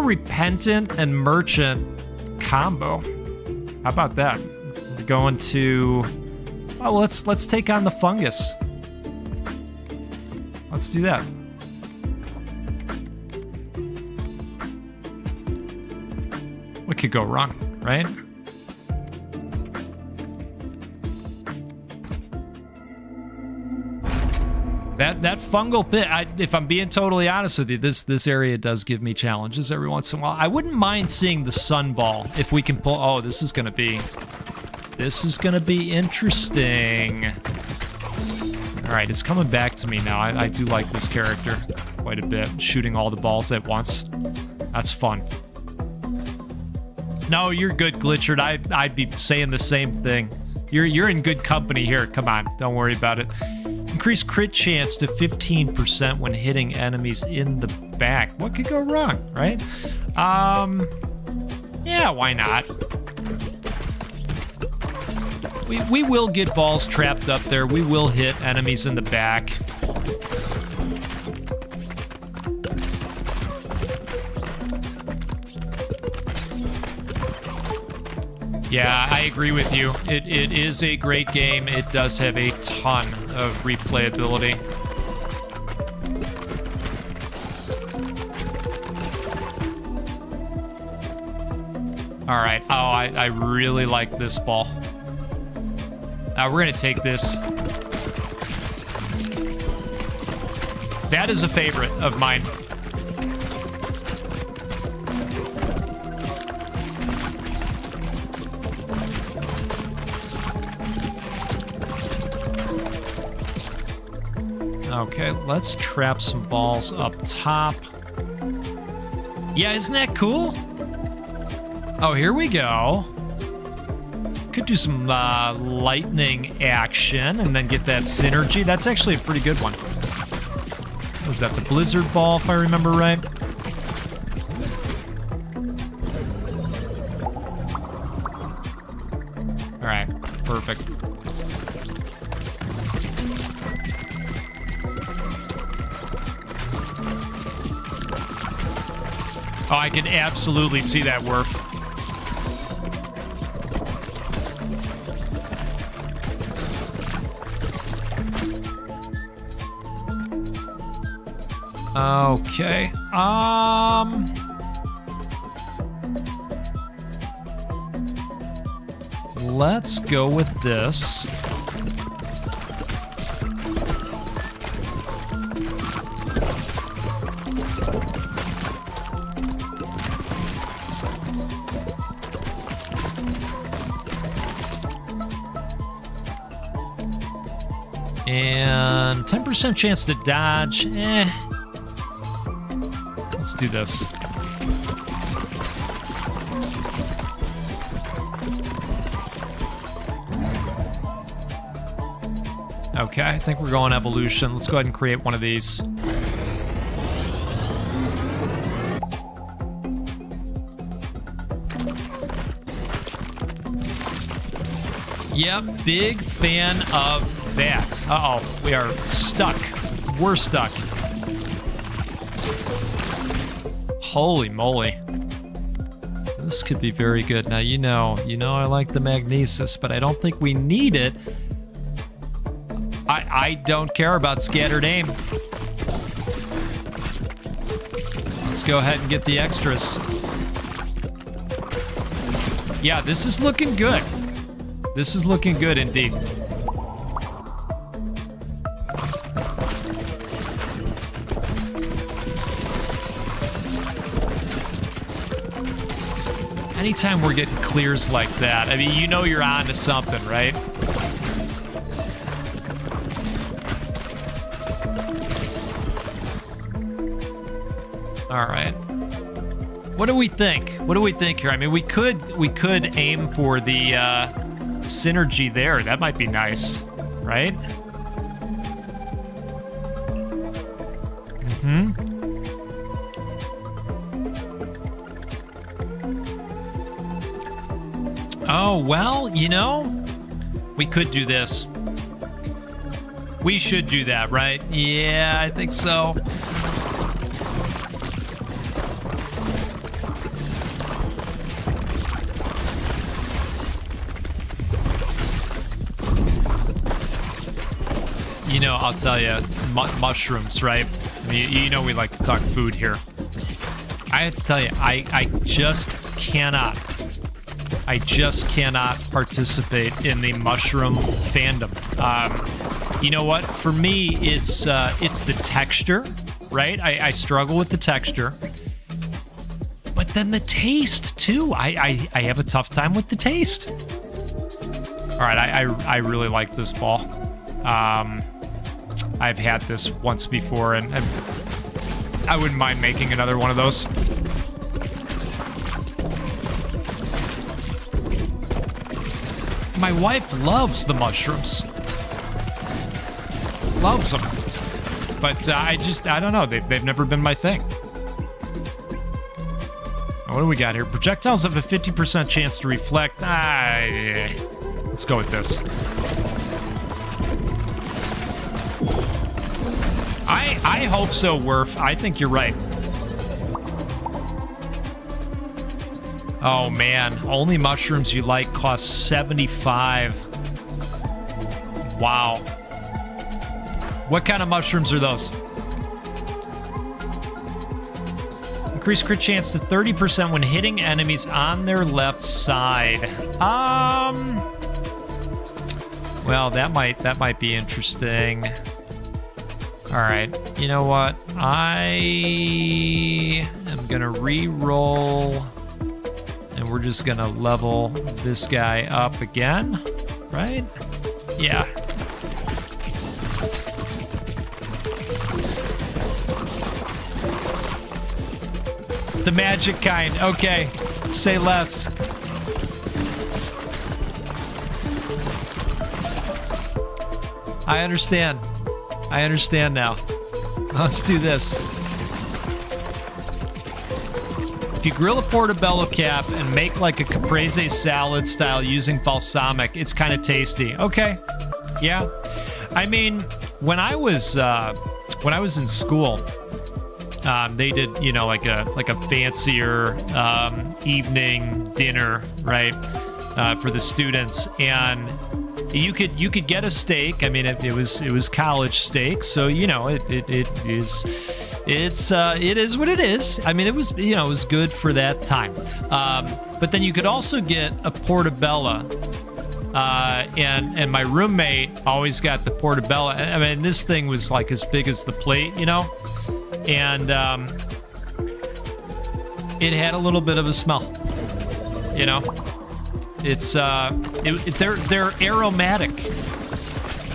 Repentant and Merchant combo. How about that? We're going to... Oh, let's take on the fungus. Let's do that. What could go wrong, right? That fungal pit, if I'm being totally honest with you, this area does give me challenges every once in a while. I wouldn't mind seeing the sun ball if we can pull... Oh, this is gonna be interesting. All right, it's coming back to me now. I do like this character quite a bit, shooting all the balls at once. That's fun. No, you're good, Glitchered. I'd be saying the same thing. You're in good company here. Come on, don't worry about it. Increase crit chance to 15% when hitting enemies in the back. What could go wrong, right? Yeah, why not? We will get balls trapped up there. We will hit enemies in the back. Yeah, I agree with you. It is a great game. It does have a ton of replayability. All right. Oh, I really like this ball. We're going to take this. That is a favorite of mine. Okay, let's trap some balls up top. Yeah, isn't that cool? Oh, here we go. Could do some lightning action and then get that synergy. That's actually a pretty good one. Was that the blizzard ball, if I remember right? All right, perfect. Oh, I can absolutely see that Werf. Okay. Let's go with this. And 10% chance to dodge. Let's do this. Okay, I think we're going evolution. Let's go ahead and create one of these. Yep, big fan of that. Uh-oh, we are stuck. We're stuck. Holy moly. This could be very good. Now, you know I like the magnesis, but I don't think we need it. I don't care about scattered aim. Let's go ahead and get the extras. Yeah, this is looking good. This is looking good indeed. Anytime we're getting clears like that, I mean, you know you're on to something, right? All right. What do we think? What do we think here? I mean, we could aim for the synergy there. That might be nice, right? Oh, well, you know, we could do this. We should do that, right? Yeah, I think so. You know, I'll tell you, mushrooms, right? I mean, you know we like to talk food here. I have to tell you, I just cannot participate in the mushroom fandom. You know what? For me, it's the texture, right? I struggle with the texture. But then the taste, too. I have a tough time with the taste. All right, I really like this ball. I've had this once before, and I wouldn't mind making another one of those. My wife loves the mushrooms. Loves them. But I don't know. They've never been my thing. What do we got here? Projectiles have a 50% chance to reflect. Yeah. Let's go with this. I hope so, Werf. I think you're right. Oh, man. Only mushrooms you like cost 75. Wow. What kind of mushrooms are those? Increase crit chance to 30% when hitting enemies on their left side. Well, that might be interesting. All right. You know what? I am gonna re-roll, and we're just gonna level this guy up again, right? Yeah. The magic kind. Okay. Say less. I understand. I understand now. Let's do this. If you grill a portobello cap and make like a caprese salad style using balsamic, it's kind of tasty. Okay. Yeah. I mean, when I was in school, they did, you know, like a fancier evening dinner, right, for the students, and you could get a steak. I mean, it was college steak, so you know it is what it is. I mean, it was good for that time. But then you could also get a portobello. And my roommate always got the portobello. I mean, this thing was like as big as the plate, you know, and it had a little bit of a smell, you know. It's they're aromatic,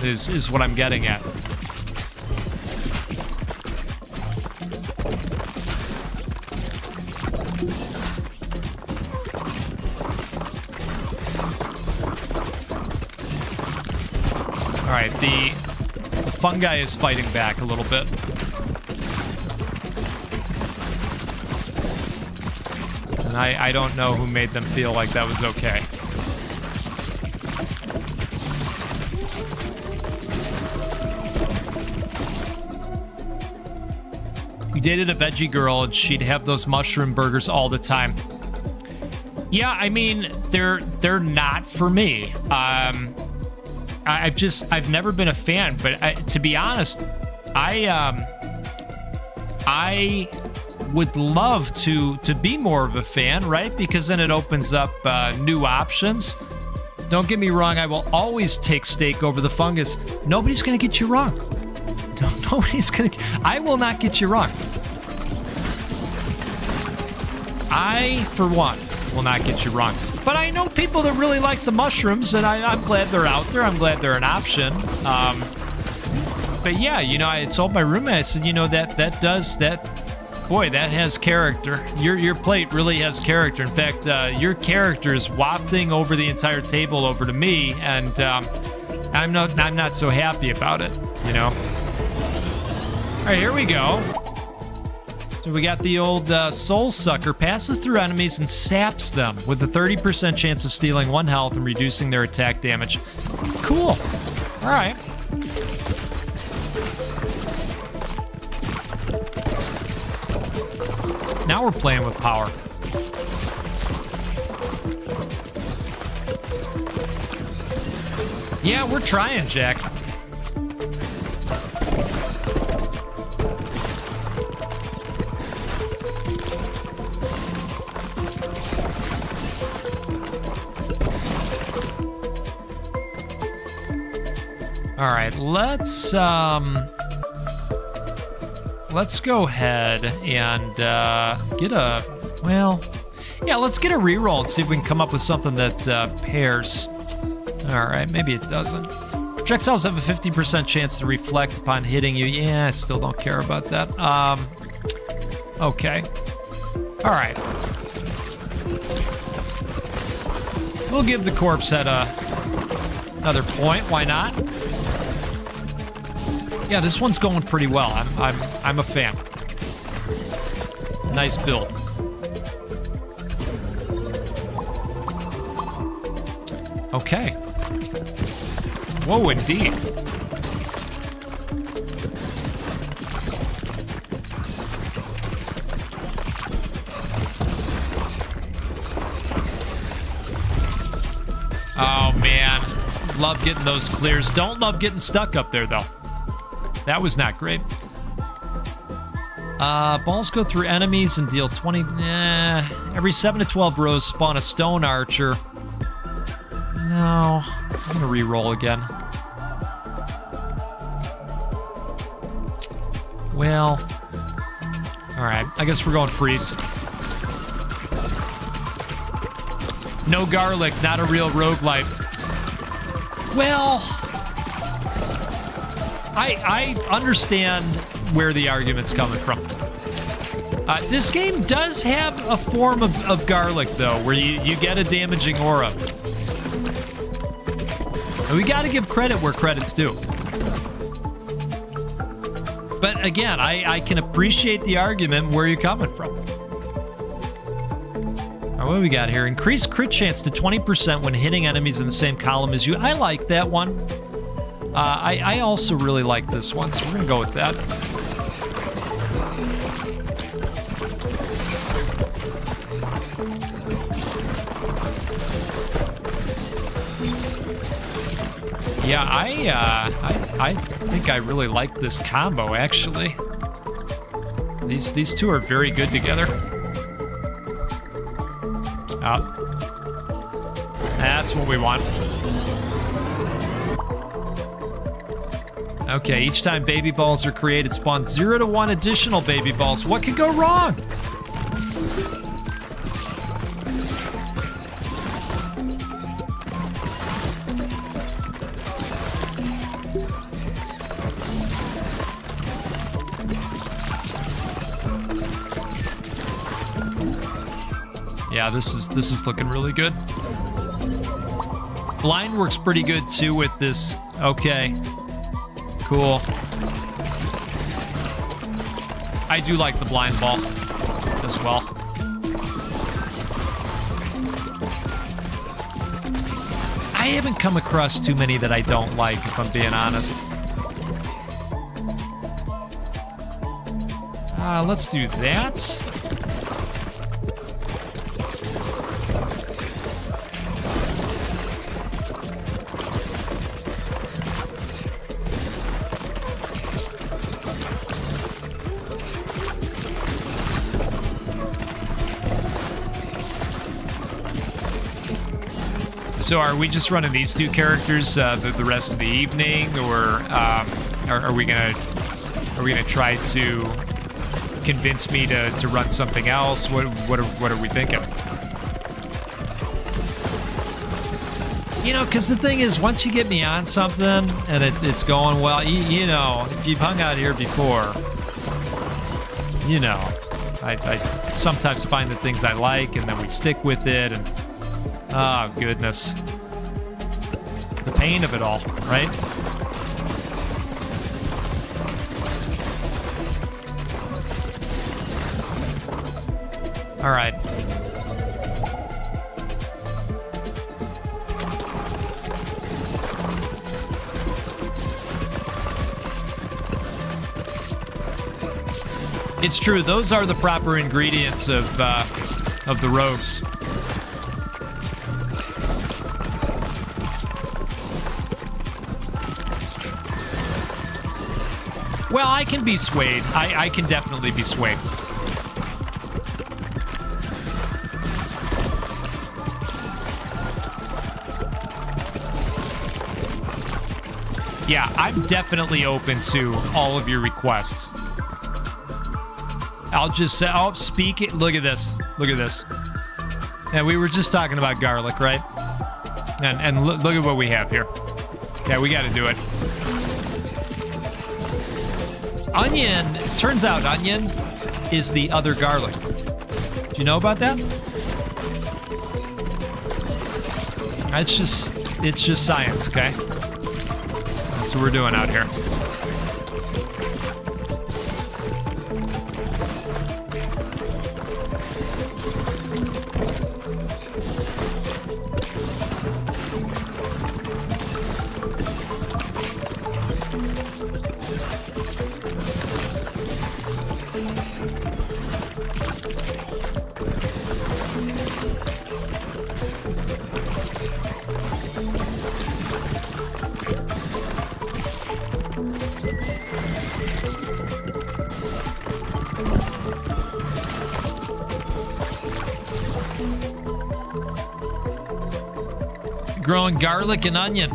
is what I'm getting at. All right, the fungi is fighting back a little bit. And I don't know who made them feel like that was okay. You dated a veggie girl and she'd have those mushroom burgers all the time. Yeah, I mean, they're not for me. I've never been a fan, but to be honest, I would love to be more of a fan, right? Because then it opens up new options. Don't get me wrong, I will always take steak over the fungus. Nobody's gonna get you wrong. I will not get you wrong. I, for one, will not get you wrong. But I know people that really like the mushrooms, and I'm glad they're out there. I'm glad they're an option. But yeah, you know, I told my roommate, I said, you know, that has character. Your plate really has character. In fact, your character is wafting over the entire table over to me, and I'm not so happy about it, you know. All right, here we go. So we got the old Soul Sucker. Passes through enemies and saps them with a 30% chance of stealing 1 health and reducing their attack damage. Cool. All right. Now we're playing with power. Yeah, we're trying, Jack. All right, let's go ahead and get a, well, yeah, let's get a reroll and see if we can come up with something that pairs. All right, maybe it doesn't. Projectiles have a 50% chance to reflect upon hitting you. Yeah, I still don't care about that. Okay. All right. We'll give the corpse head another point. Why not? Yeah, this one's going pretty well. I'm a fan. Nice build. Okay. Whoa, indeed. Oh, man. Love getting those clears. Don't love getting stuck up there, though. That was not great. Balls go through enemies and deal 20... every 7 to 12 rows spawn a stone archer. No. I'm gonna re-roll again. Well... Alright, I guess we're going freeze. No garlic, not a real roguelite. Well... I understand where the argument's coming from. This game does have a form of garlic, though, where you get a damaging aura. And we gotta give credit where credit's due. But again, I can appreciate the argument where you're coming from. All right, what do we got here? Increase crit chance to 20% when hitting enemies in the same column as you. I like that one. I also really like this one, so we're gonna go with that. Yeah, I think I really like this combo, actually. These two are very good together. That's what we want. Okay, each time baby balls are created, spawn 0 to 1 additional baby balls. What could go wrong? Yeah, this is looking really good. Blind works pretty good too with this. Okay. Cool. I do like the blind ball as well. I haven't come across too many that I don't like, if I'm being honest. Let's do that. So are we just running these two characters the rest of the evening, or are we gonna try to convince me to run something else? What are we thinking? You know, because the thing is, once you get me on something and it's going well, you know, if you've hung out here before, you know, I sometimes find the things I like and then we stick with it, and oh, goodness. The pain of it all, right? All right. It's true. Those are the proper ingredients of the rogues. Well, I can be swayed. I can definitely be swayed. Yeah, I'm definitely open to all of your requests. I'll just say, oh, speak it. Look at this. Look at this. Yeah, we were just talking about garlic, right? And look at what we have here. Yeah, we got to do it. Onion. Turns out onion is the other garlic. Do you know about that? It's just science, okay? That's what we're doing out here. Growing garlic and onion.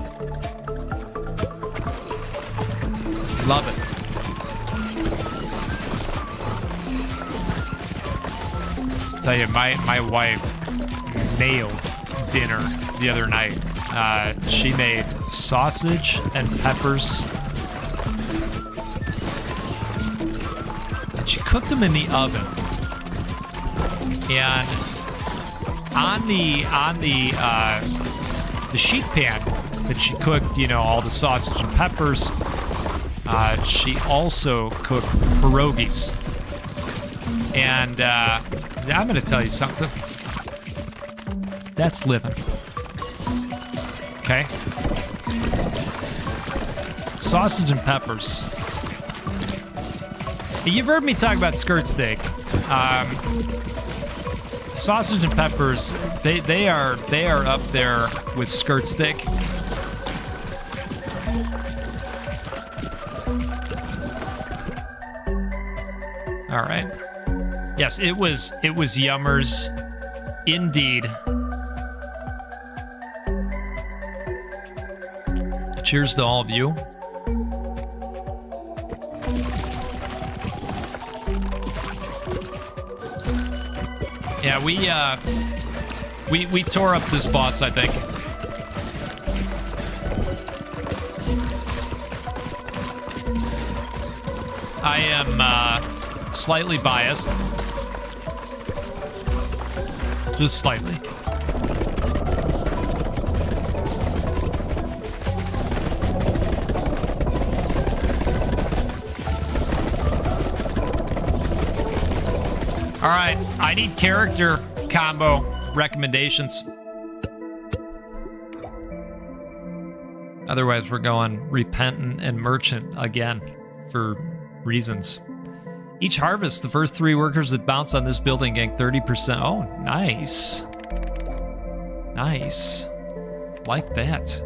Love it. Tell you, my wife nailed dinner the other night. She made sausage and peppers. And she cooked them in the oven. And on the sheet pan that she cooked, you know, all the sausage and peppers, she also cooked pierogies. And I'm going to tell you something. That's living. Okay? Sausage and peppers. You've heard me talk about skirt steak. Sausage and peppers, they are up there with skirt steak. All right. Yes, it was yummers indeed. Cheers to all of you. Yeah, we tore up this boss, I think. I am slightly biased. Just slightly. All right, I need character combo recommendations. Otherwise, we're going repentant and merchant again for reasons. Each harvest, the first 3 workers that bounce on this building gain 30%. Oh, nice. Nice. Like that.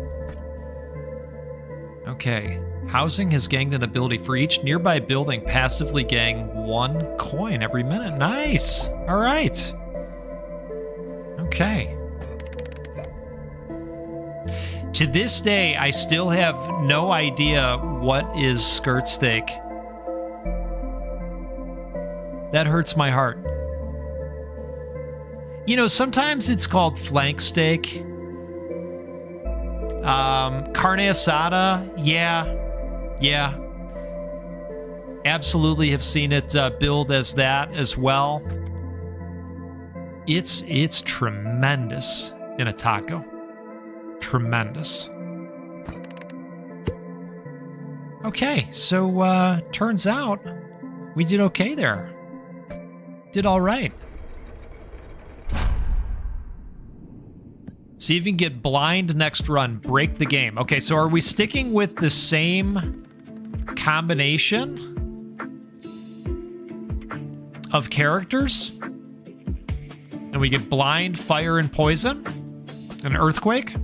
Okay. Housing has gained an ability for each nearby building passively gain 1 coin every minute. Nice. All right. Okay. To this day, I still have no idea what is skirt steak. That hurts my heart. You know, sometimes it's called flank steak. Carne asada, yeah. Absolutely have seen it billed as that as well. It's tremendous in a taco. Tremendous. Okay, so turns out we did okay there. Did all right. See if you can get blind next run. Break the game. Okay, so are we sticking with the same combination of characters? And we get blind, fire, and poison? An earthquake?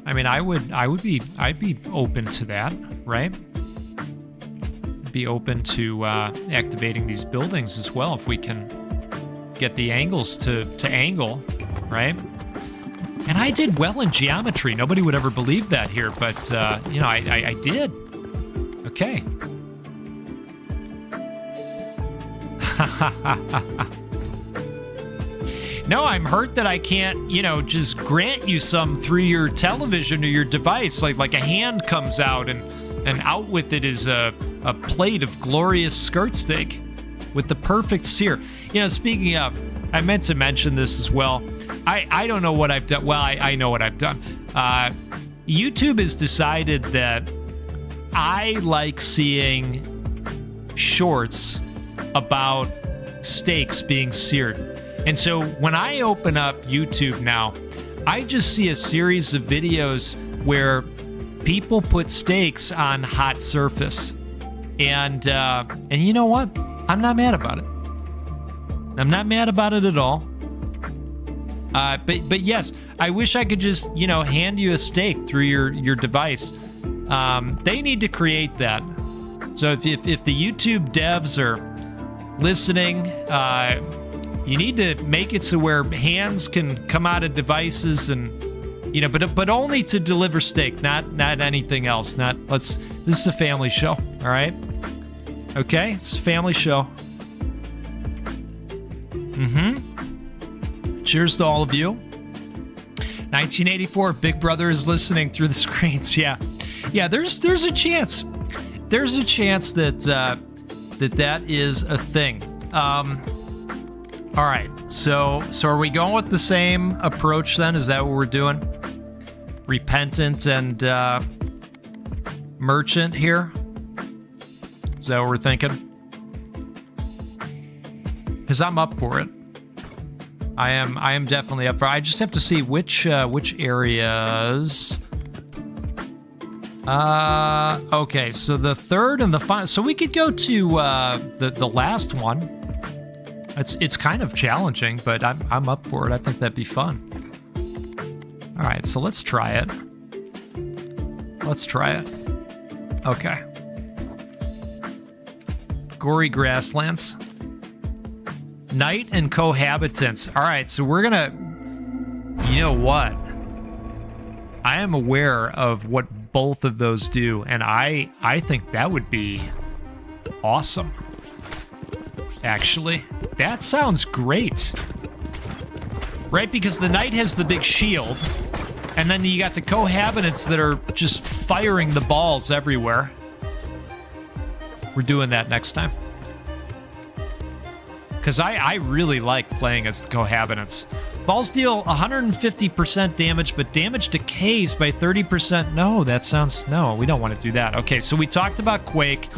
I mean, I'd be open to that, right? Be open to activating these buildings as well if we can get the angles to angle, right? And I did well in geometry. Nobody would ever believe that here, but you know, I did. Okay. No, I'm hurt that I can't, you know, just grant you some through your television or your device. Like a hand comes out and out with it is a plate of glorious skirt steak with the perfect sear. You know, speaking of, I meant to mention this as well. I don't know what I've done. Well, I know what I've done. YouTube has decided that I like seeing shorts about steaks being seared. And so when I open up YouTube now, I just see a series of videos where people put steaks on hot surface. And you know what? I'm not mad about it. I'm not mad about it at all. But yes, I wish I could just, you know, hand you a steak through your device. They need to create that. So if the YouTube devs are listening, you need to make it so where hands can come out of devices and, you know, but only to deliver steak, not anything else. This is a family show, all right? Okay, it's a family show. Cheers to all of you. 1984, Big Brother is listening through the screens. Yeah, there's a chance. There's a chance that that is a thing. All right, so are we going with the same approach then? Is that what we're doing? Repentant and merchant here? Is that what we're thinking? Because I'm up for it. I am definitely up for it. I just have to see which areas. Okay, so the third and the final. So we could go to the last one. It's kind of challenging, but I'm up for it. I think that'd be fun. All right, so let's try it. Okay. Gory grasslands. Night and cohabitants. All right, so we're gonna. You know what? I am aware of what both of those do, and I think that would be awesome. Actually, that sounds great. Right, because the knight has the big shield, and then you got the cohabitants that are just firing the balls everywhere. We're doing that next time. Because I really like playing as the cohabitants. Balls deal 150% damage, but damage decays by 30%. No, no, we don't want to do that. Okay, so we talked about Quake.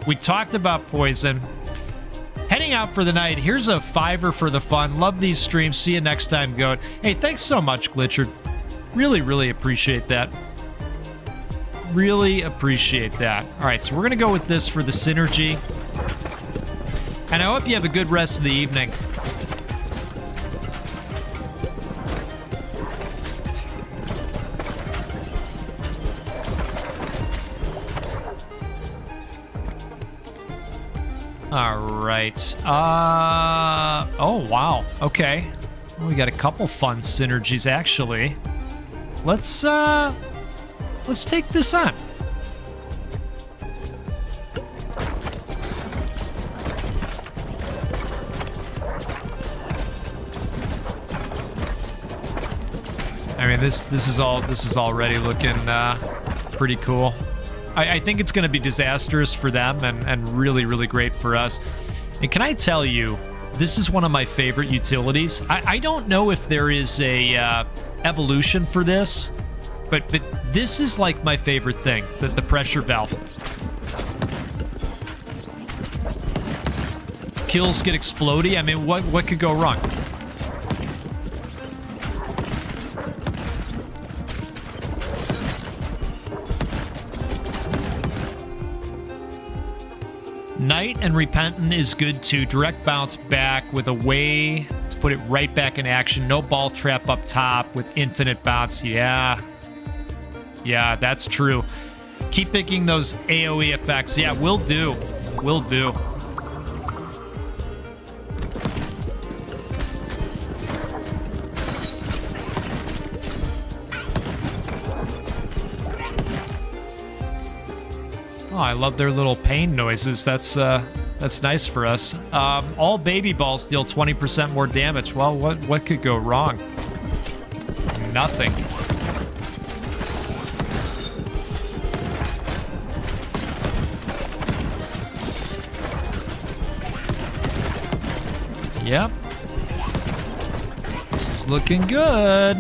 We talked about Poison. Heading out for the night. Here's a $5 for the fun. Love these streams. See you next time, Goat. Hey, thanks so much, Glitcher. Really, really appreciate that. Really appreciate that. All right, so we're going to go with this for the synergy. And I hope you have a good rest of the evening. All right. Oh, wow. Okay. Well, we got a couple fun synergies, actually. Let's take this on. I mean, this is already looking pretty cool. I think it's going to be disastrous for them and really, really great for us. And can I tell you, this is one of my favorite utilities. I don't know if there is a evolution for this, but this is like my favorite thing, the pressure valve. kills get explodey. I mean, what could go wrong? Knight and Repentant is good too. Direct bounce back with a way to put it right back in action. No ball trap up top with infinite bounce. Yeah. Yeah, that's true. Keep picking those AoE effects. Yeah, will do. Will do. Oh, I love their little pain noises. That's nice for us. All baby balls deal 20% more damage. Well, what could go wrong? Nothing. Yep. This is looking good.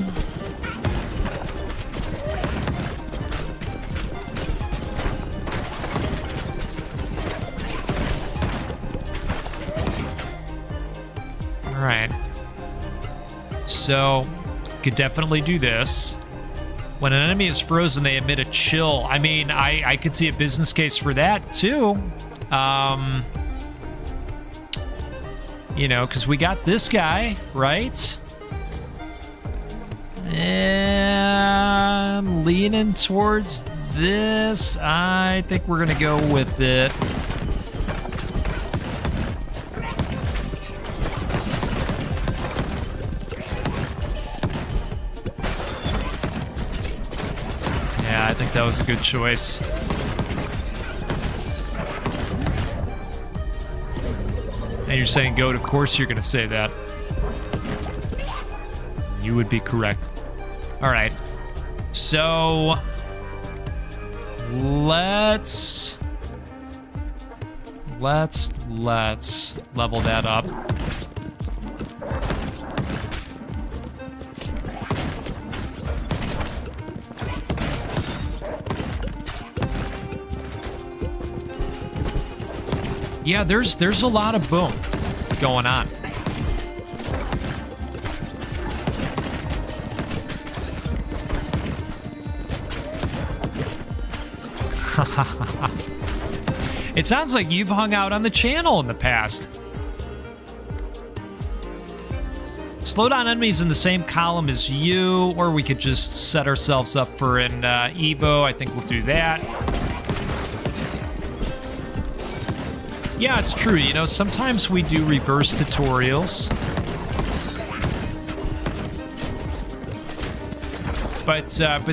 Alright. So, could definitely do this. When an enemy is frozen, they emit a chill. I mean, I could see a business case for that, too. You know, because we got this guy, right? And I'm leaning towards this. I think we're going to go with it. Yeah, I think that was a good choice. And you're saying goat, of course you're going to say that. You would be correct. All right. So let's level that up. Yeah, there's a lot of boom going on. It sounds like you've hung out on the channel in the past. Slow down enemies in the same column as you, or we could just set ourselves up for an Evo. I think we'll do that. Yeah, it's true. You know, sometimes we do reverse tutorials. But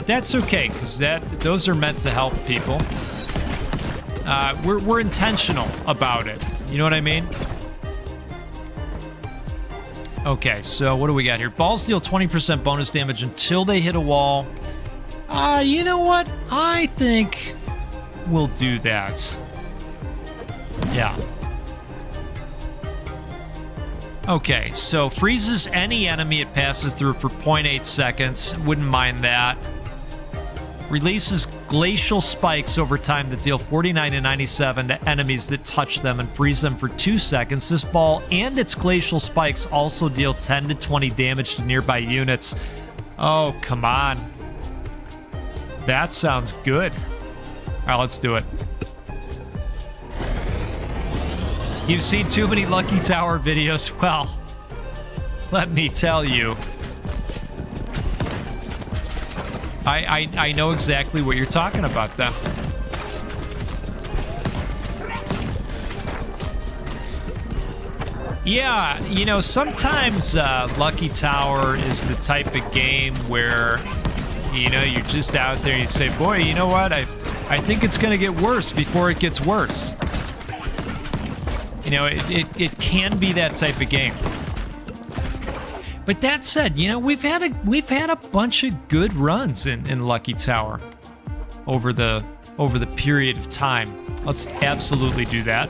that's okay, because those are meant to help people. We're intentional about it. You know what I mean? Okay, so what do we got here? Balls deal 20% bonus damage until they hit a wall. You know what? I think we'll do that. Yeah. Okay, so freezes any enemy it passes through for 0.8 seconds. Wouldn't mind that. Releases glacial spikes over time that deal 49 to 97 to enemies that touch them and freeze them for 2 seconds. This ball and its glacial spikes also deal 10 to 20 damage to nearby units. Oh, come on. That sounds good. All right, let's do it. You've seen too many Lucky Tower videos. Well, let me tell you. I know exactly what you're talking about, then. Yeah, you know, sometimes Lucky Tower is the type of game where, you know, you're just out there and you say, boy, you know what? I think it's going to get worse before it gets worse. You know, it can be that type of game. But that said, you know, we've had a bunch of good runs in Lucky Tower over the period of time. Let's absolutely do that.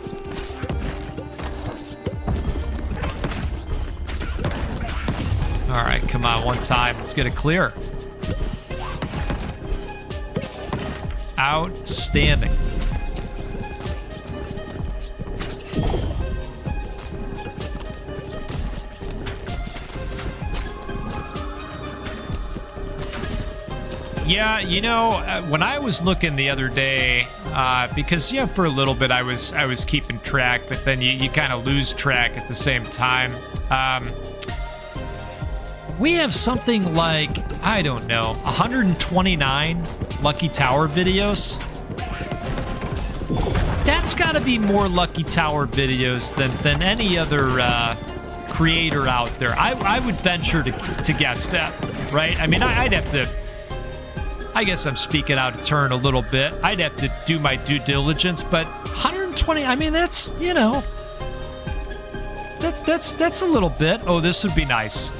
All right, come on, one time. Let's get it clear. Outstanding. Yeah, you know, when I was looking the other day, because for a little bit I was keeping track, but then you kind of lose track at the same time. We have something like, I don't know, 129 Lucky Tower videos. That's got to be more Lucky Tower videos than any other creator out there. I would venture to guess that, right? I mean, I'd have to... I guess I'm speaking out of turn a little bit. I'd have to do my due diligence, but 120, I mean, that's, you know... That's a little bit. Oh, this would be nice.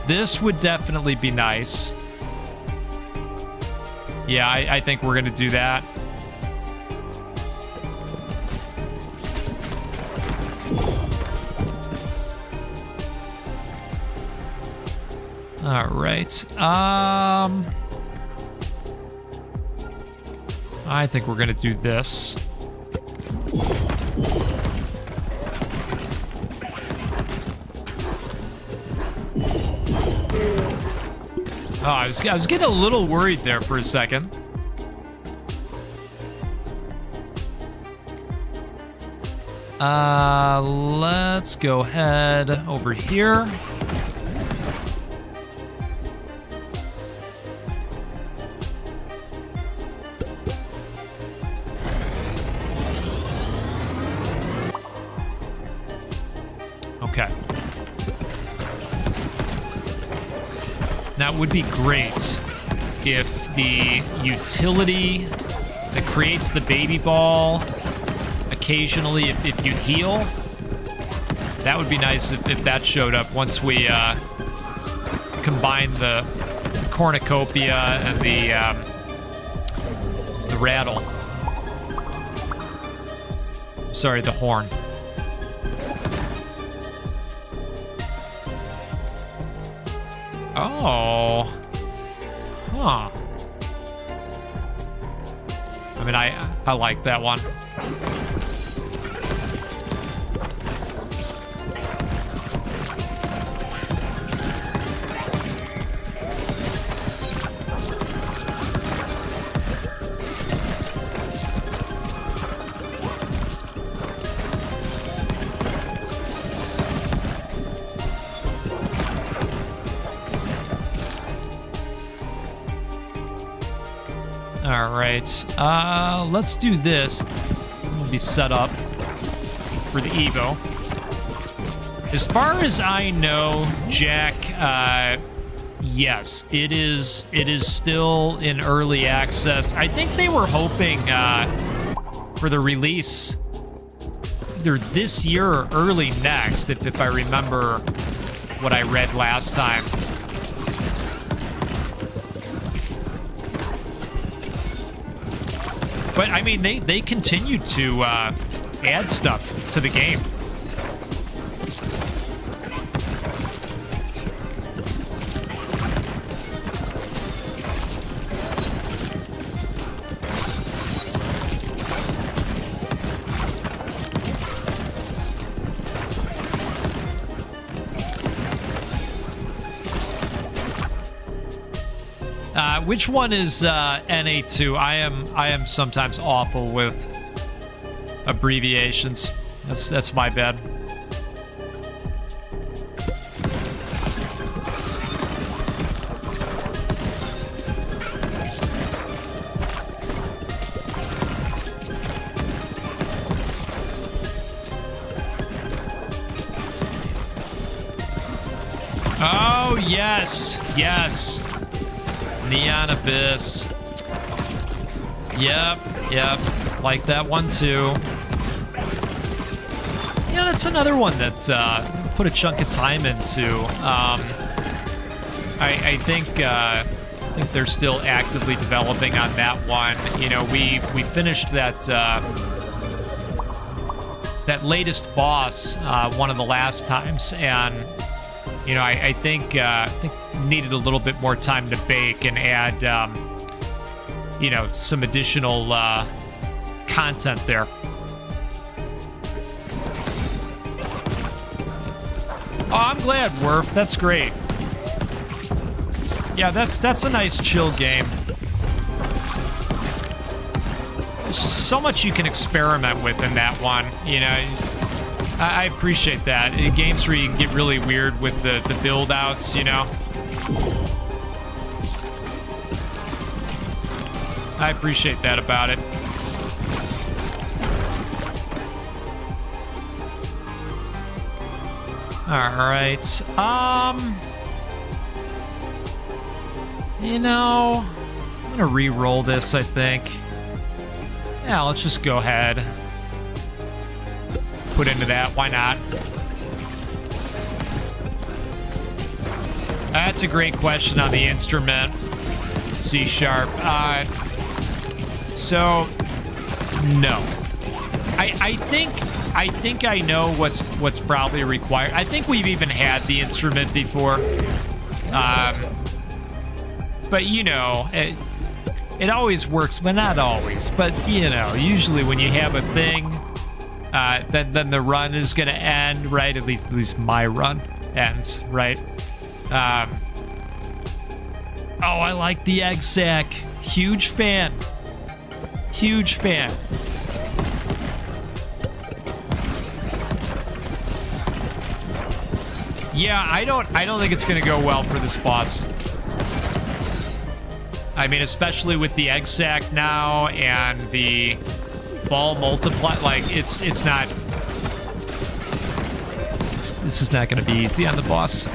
This would definitely be nice. Yeah, I think we're going to do that. All right. I think we're going to do this. Oh, I was getting a little worried there for a second. Let's go ahead over here. Okay. That would be great if the utility that creates the baby ball, occasionally, if you heal, that would be nice if that showed up once we combine the cornucopia and the rattle. Sorry, the horn. Oh. Huh. I mean, I like that one. All right, let's do this. We'll be set up for the Evo. As far as I know, Jack, yes, it is still in early access. I think they were hoping for the release either this year or early next, if I remember what I read last time. But, I mean, they continue to add stuff to the game. Which one is NA2? I am sometimes awful with abbreviations. That's my bad. Oh, yes. Yes. Neon Abyss. Yep. Like that one too. Yeah, that's another one that put a chunk of time into. I think they're still actively developing on that one. You know, we finished that that latest boss one of the last times, and you know, I think needed a little bit more time to bake and add, you know, some additional content there. Oh, I'm glad, Werf. That's great. Yeah, that's a nice chill game. There's so much you can experiment with in that one, you know. I appreciate that. In games where you can get really weird with the build-outs, you know. I appreciate that about it. Alright, you know, I'm gonna re-roll this, I think. Yeah, let's just go ahead. Put into that, why not? That's a great question on the instrument. C sharp. So, no. I think I know what's probably required. I think we've even had the instrument before. But you know, it always works. Well, not always, but you know, usually when you have a thing, then the run is gonna end, right? At least my run ends, right? Oh, I like the egg sack. Huge fan. Huge fan. Yeah, I don't think it's gonna go well for this boss. I mean, especially with the egg sack now and the ball multiply, like this is not gonna be easy on the boss.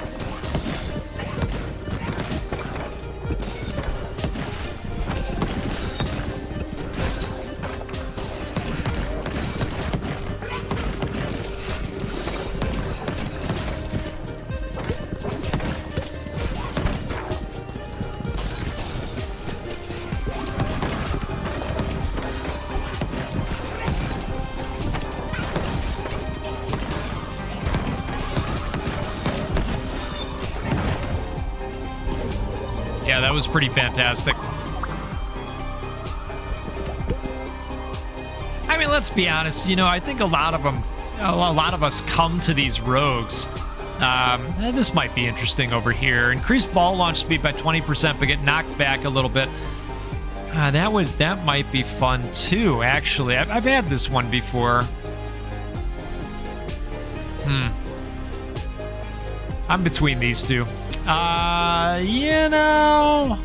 Yeah, that was pretty fantastic. I mean, let's be honest, you know, I think a lot of us come to these rogues. This might be interesting over here. Increase ball launch speed by 20%, but get knocked back a little bit. That might be fun too, actually. I've had this one before. I'm between these two. You know,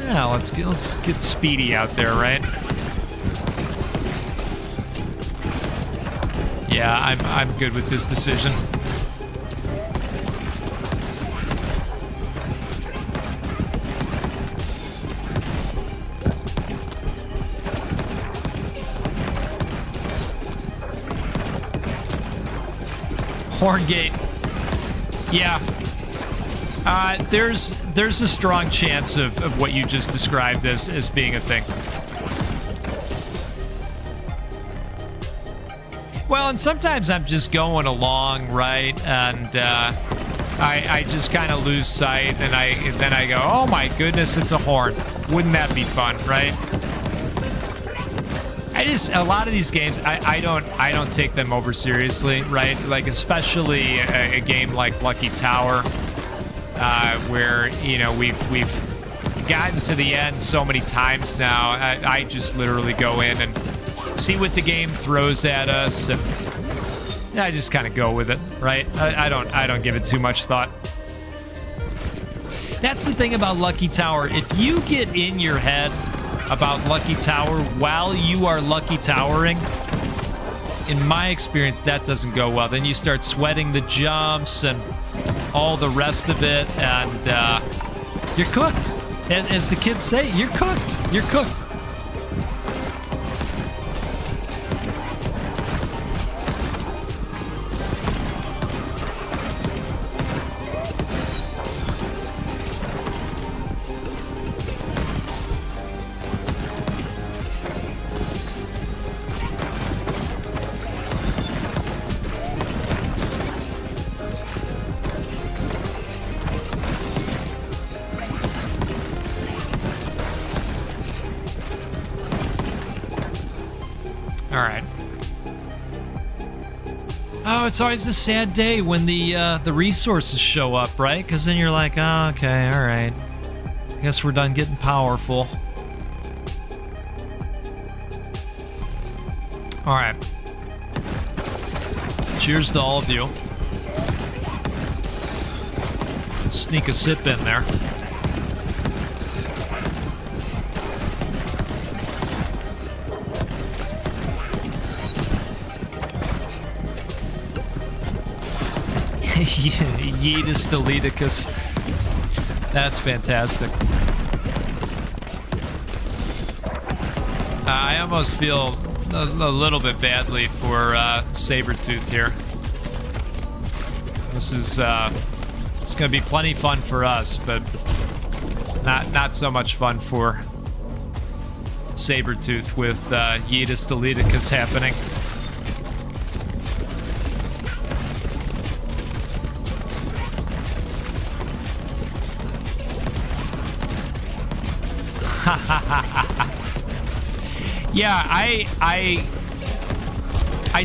yeah, let's get Speedy out there, right? Yeah, I'm good with this decision. Horngate. Yeah. There's a strong chance of what you just described as being a thing. Well, and sometimes I'm just going along, right? And I just kind of lose sight, and then I go, oh my goodness, it's a horn. Wouldn't that be fun, right? A lot of these games, I don't take them over seriously, right? Like especially a game like Lucky Tower. Where, you know, we've gotten to the end so many times now. I just literally go in and see what the game throws at us, and I just kind of go with it, right? I don't give it too much thought. That's the thing about Lucky Tower. If you get in your head about Lucky Tower while you are Lucky Towering, in my experience, that doesn't go well. Then you start sweating the jumps and all the rest of it, and you're cooked. And as the kids say, you're cooked. You're cooked. it's always the sad day when the resources show up, right? Because then you're like, oh, okay, all right. I guess we're done getting powerful. All right. Cheers to all of you. Sneak a sip in there. Yeetus Deleticus. That's fantastic. I almost feel a little bit badly for Sabretooth here. This is it's gonna be plenty fun for us, but not so much fun for Sabretooth with Yeetus Deleticus happening. Yeah, I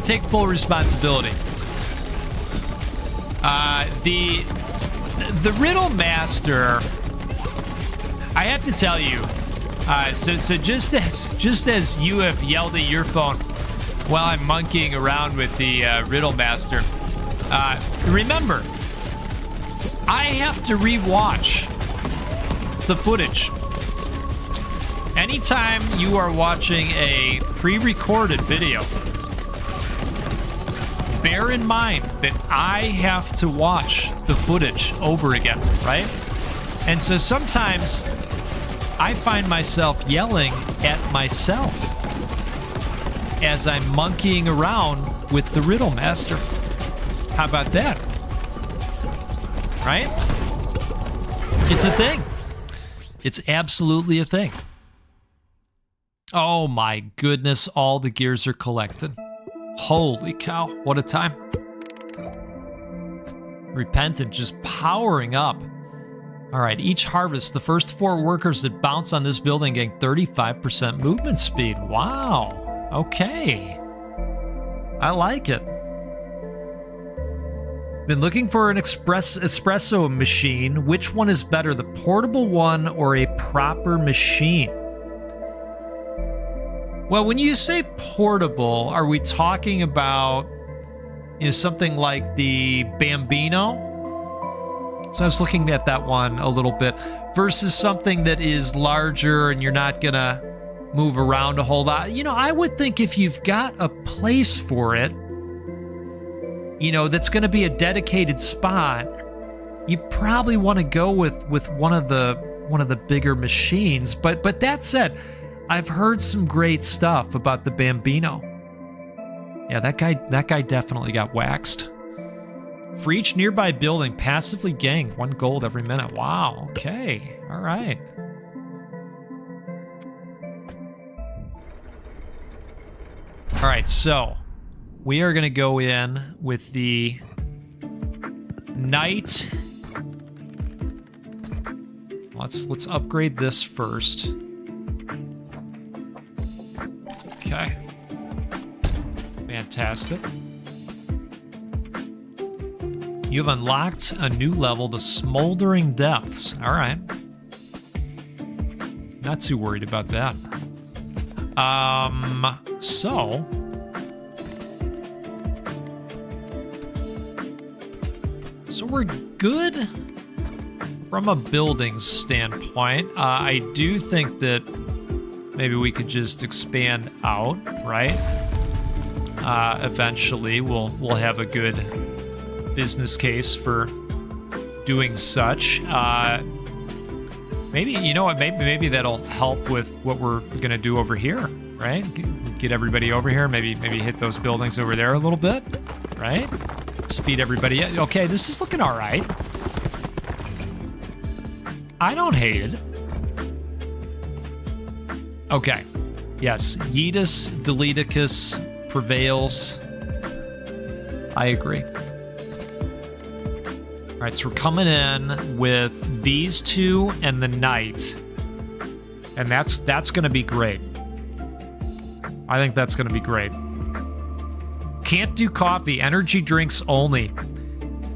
take full responsibility. The Riddle Master, I have to tell you, so just as you have yelled at your phone while I'm monkeying around with the Riddle Master, remember, I have to rewatch the footage. Anytime you are watching a pre-recorded video, bear in mind that I have to watch the footage over again, right? And so sometimes I find myself yelling at myself as I'm monkeying around with the Riddle Master. How about that? Right? It's a thing. It's absolutely a thing. Oh my goodness, all the gears are collected. Holy cow, what a time. Repentant just powering up. All right, each harvest, the first 4 workers that bounce on this building gain 35% movement speed. Wow, okay. I like it. Been looking for an espresso machine. Which one is better, the portable one or a proper machine? Well, when you say portable, are we talking about something like the Bambino? So I was looking at that one a little bit versus something that is larger and you're not going to move around a whole lot. I would think if you've got a place for it, that's going to be a dedicated spot, you probably want to go with one of the bigger machines. But that said, I've heard some great stuff about the Bambino. Yeah, that guy definitely got waxed. For each nearby building, passively gain 1 gold every minute. Wow, okay. All right. All right, so we are going to go in with the Knight. Let's upgrade this first. Okay. Fantastic. You've unlocked a new level, the Smoldering Depths. All right. Not too worried about that. So we're good from a building standpoint. I do think that maybe we could just expand out, right? Eventually, we'll have a good business case for doing such. Maybe, you know what? Maybe that'll help with what we're gonna do over here, right? Get everybody over here. Maybe hit those buildings over there a little bit, right? Speed everybody up. Okay, this is looking all right. I don't hate it. Okay. Yes, Yeetus Deleticus prevails. I agree. All right, so we're coming in with these two and the Knight. And that's going to be great. I think that's going to be great. Can't do coffee. Energy drinks only.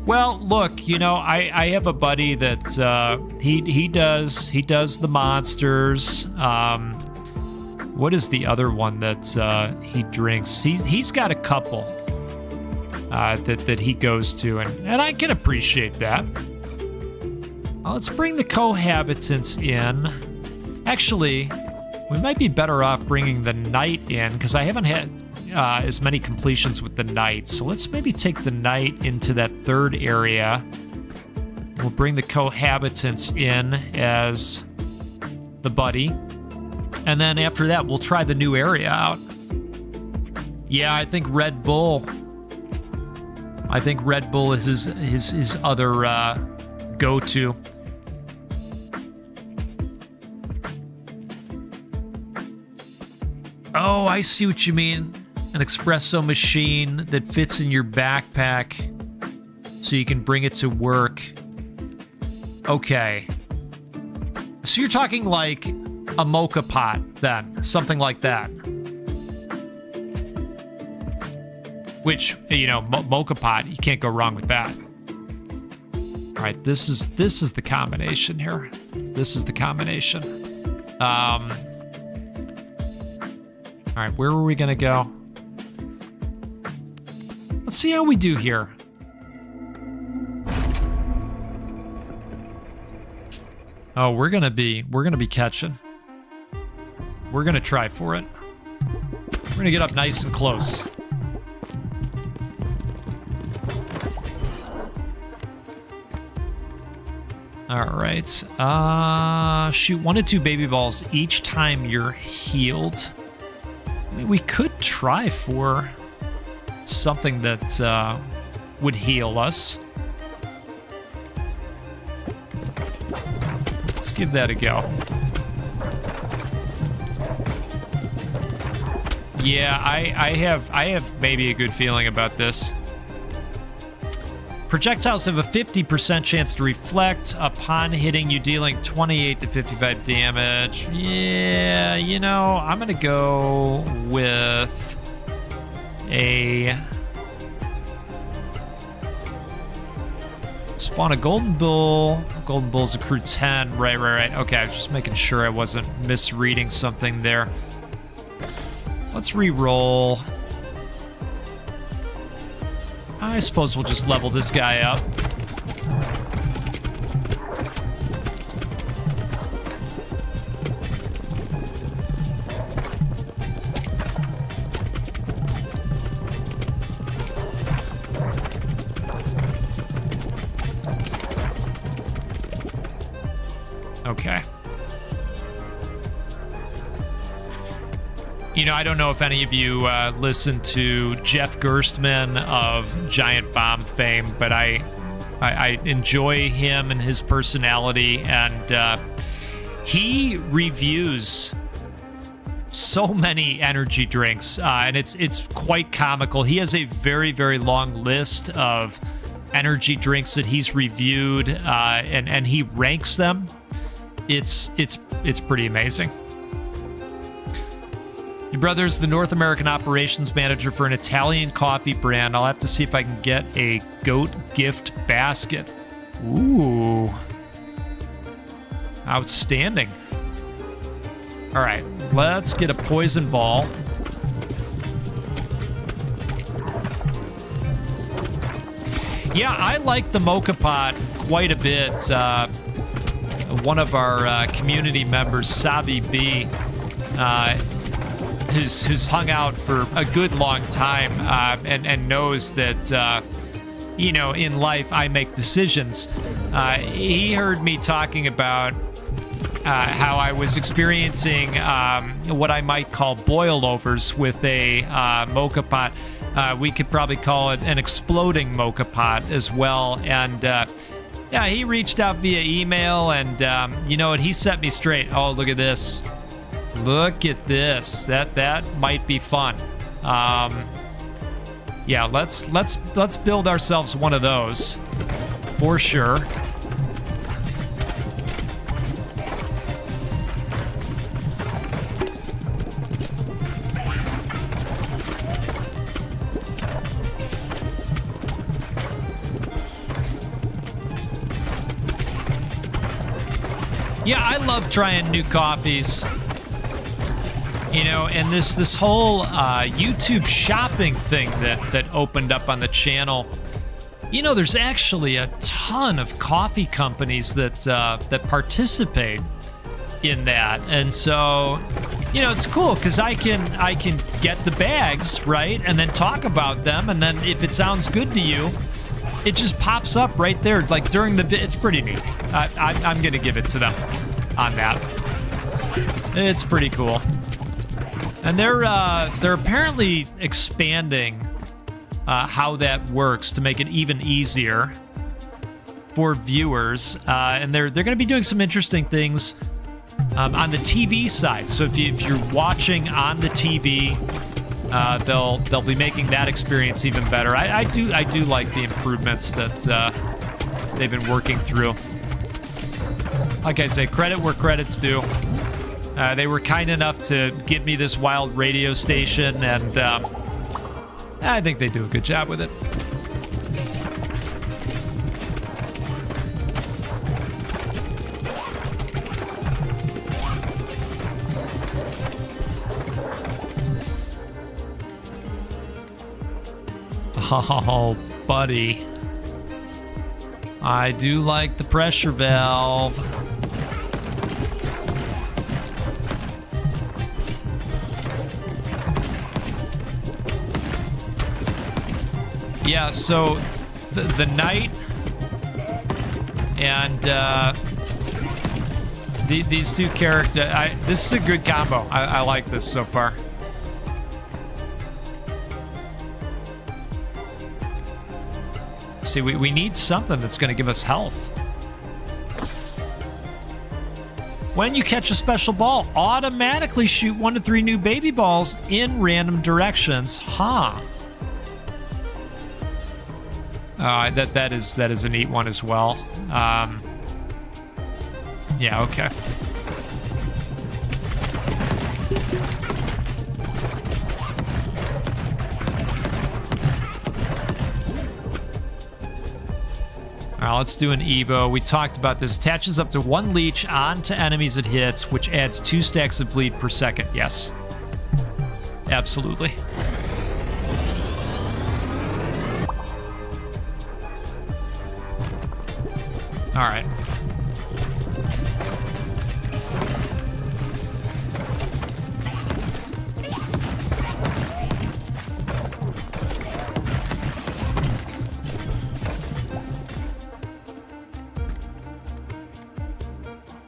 Well, look, you know, I have a buddy that he does the monsters. What is the other one that he drinks? He's got a couple that he goes to, and I can appreciate that. Let's bring the cohabitants in. Actually, we might be better off bringing the knight in, because I haven't had as many completions with the knight. So let's maybe take the knight into that third area. We'll bring the cohabitants in as the buddy. And then after that, we'll try the new area out. Yeah, I think Red Bull. I think Red Bull is his other go-to. Oh, I see what you mean. An espresso machine that fits in your backpack so you can bring it to work. Okay. So you're talking like a mocha pot then, something like that. Which, you know, mocha pot, you can't go wrong with that. All right, this is the combination here. This is the combination. All right, where were we gonna go? Let's see how we do here. Oh, we're gonna be catching. We're gonna try for it. We're gonna get up nice and close. All right. Shoot 1 to 2 baby balls each time you're healed. I mean, we could try for something that would heal us. Let's give that a go. Yeah, I have maybe a good feeling about this. Projectiles have a 50% chance to reflect upon hitting you, dealing 28 to 55 damage. Yeah, you know, I'm gonna go with a spawn a golden bull. Golden bulls accrue 10. Right. Okay, I was just making sure I wasn't misreading something there. Let's re-roll. I suppose we'll just level this guy up. Okay. You know, I don't know if any of you listen to Jeff Gerstmann of Giant Bomb fame, but I enjoy him and his personality, and he reviews so many energy drinks, and it's quite comical. He has a very, very long list of energy drinks that he's reviewed, and he ranks them. It's pretty amazing. Your brother's the North American operations manager for an Italian coffee brand. I'll have to see if I can get a goat gift basket. Ooh. Outstanding. All right, let's get a poison ball. Yeah, I like the mocha pot quite a bit. One of our community members, Sabi B, who's hung out for a good long time, and knows that, you know, in life I make decisions. He heard me talking about how I was experiencing what I might call boilovers with a mocha pot. We could probably call it an exploding mocha pot as well. And yeah, he reached out via email, and you know what? He set me straight. Oh, look at this. Look at this. That might be fun. Yeah, let's build ourselves one of those for sure. Yeah, I love trying new coffees. You know, and this whole YouTube shopping thing that opened up on the channel. You know, there's actually a ton of coffee companies that participate in that, and so, you know, it's cool because I can get the bags, right, and then talk about them, and then if it sounds good to you, it just pops up right there, like during the. It's pretty neat. I'm gonna give it to them on that. It's pretty cool. And they're apparently expanding how that works to make it even easier for viewers, and they're going to be doing some interesting things on the TV side. So if you're watching on the TV, they'll be making that experience even better. I do like the improvements that they've been working through. Like I say, credit where credit's due. They were kind enough to give me this wild radio station, and I think they do a good job with it. Oh, buddy. I do like the pressure valve. Yeah, so the knight and these two characters, this is a good combo. I like this so far. See, we need something that's going to give us health. When you catch a special ball, automatically shoot 1 to 3 new baby balls in random directions. Huh. That is a neat one as well. Yeah, okay. All right, let's do an Evo. We talked about this. Attaches up to 1 leech onto enemies it hits, which adds 2 stacks of bleed per second. Yes. Absolutely. All right.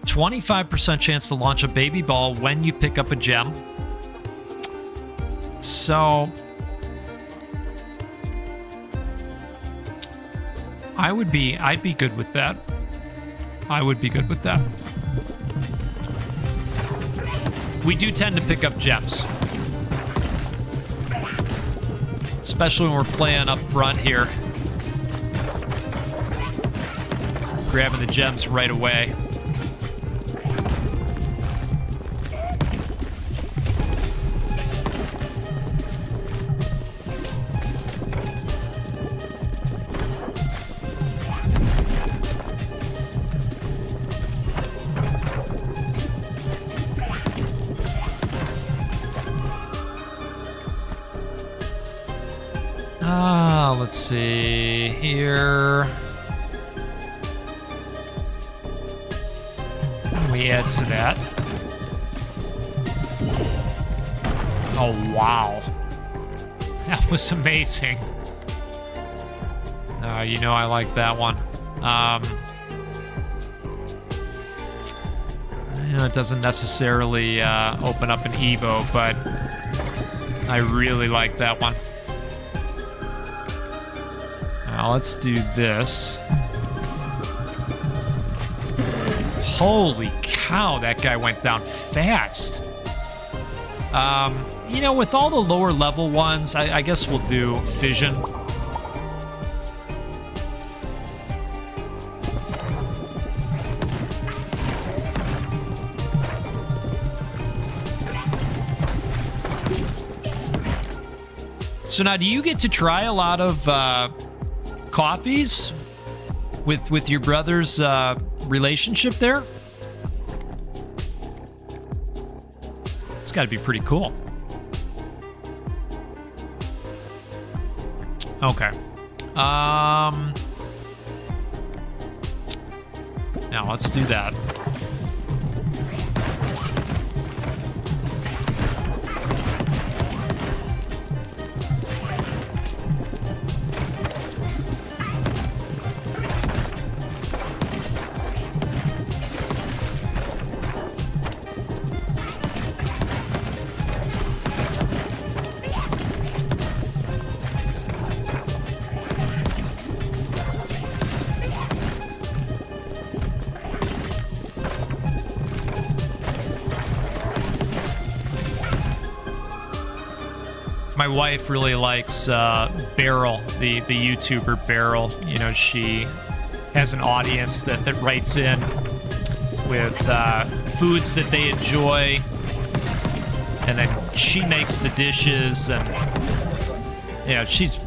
"25% chance to launch a baby ball when you pick up a gem." So I'd be good with that. I would be good with that. We do tend to pick up gems, especially when we're playing up front here. Grabbing the gems right away. Let's see here. We add to that. Oh, wow. That was amazing. You know I like that one. You know, it doesn't necessarily open up an Evo, but I really like that one. Now let's do this. Holy cow, that guy went down fast. You know, with all the lower level ones, I guess we'll do fission. So now, do you get to try a lot of coffees with your brother's relationship there? It's got to be pretty cool. Okay. Now let's do that. My wife really likes Beryl, the YouTuber Beryl. You know, she has an audience that writes in with foods that they enjoy, and then she makes the dishes, and you know, she's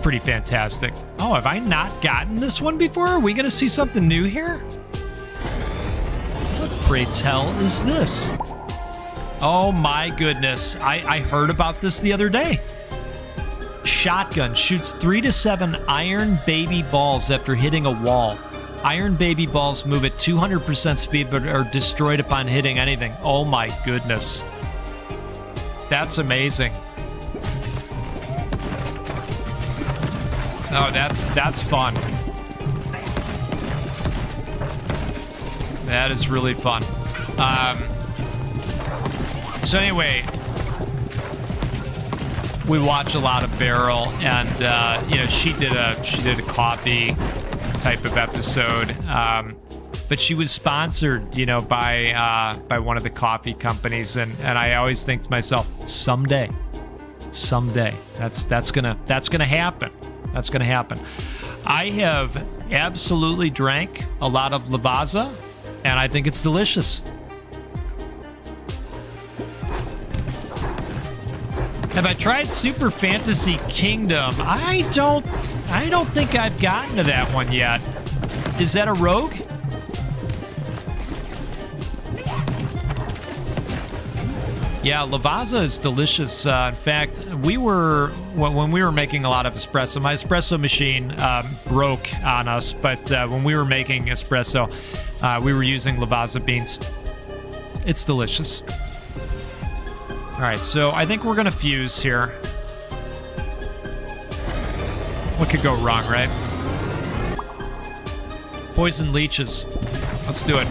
pretty fantastic. Oh, have I not gotten this one before? Are we gonna see something new here? What, pray tell, is this? Oh my goodness, I heard about this the other day. Shotgun shoots 3 to 7 iron baby balls after hitting a wall. Iron baby balls move at 200% speed but are destroyed upon hitting anything. Oh my goodness. That's amazing. Oh, that's fun. That is really fun. So anyway, we watch a lot of Beryl, and you know, she did a coffee type of episode, but she was sponsored, you know, by one of the coffee companies, and I always think to myself, someday, that's gonna happen. That's gonna happen. I have absolutely drank a lot of Lavazza, and I think it's delicious. Have I tried Super Fantasy Kingdom? I don't think I've gotten to that one yet. Is that a rogue? Yeah, Lavazza is delicious. In fact, when we were making a lot of espresso, my espresso machine broke on us, but when we were making espresso, we were using Lavazza beans. It's delicious. All right, so I think we're gonna fuse here. What could go wrong, right? Poison leeches. Let's do it.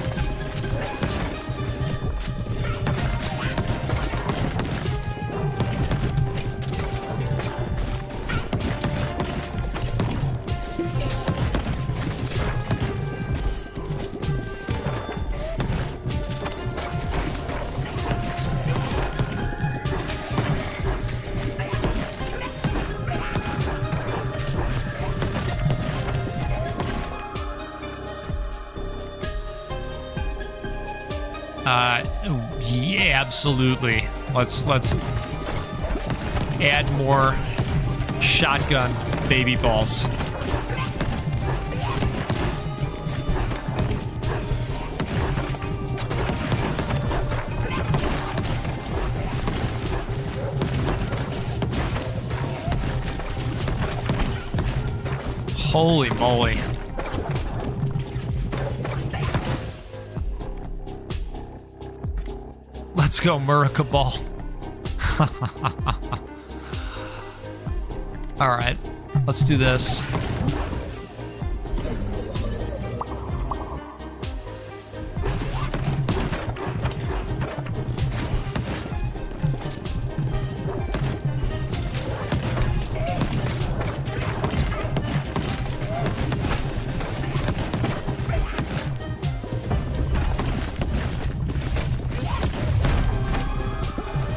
Yeah, absolutely. Let's add more shotgun baby balls. Holy moly. Let's go, Murica Ball. All right, let's do this.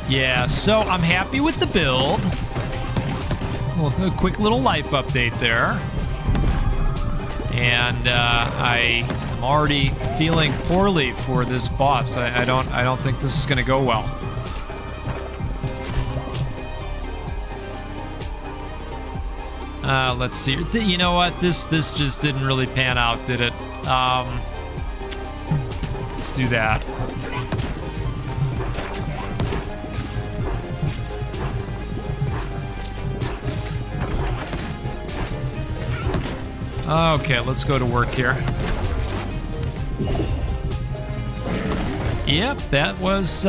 Yeah, so I'm happy with the build. Well, a quick little life update there. And I am already feeling poorly for this boss. I don't think this is gonna go well. Let's see. You know what? This just didn't really pan out, did it? Let's do that. Okay, let's go to work here. Yep, that was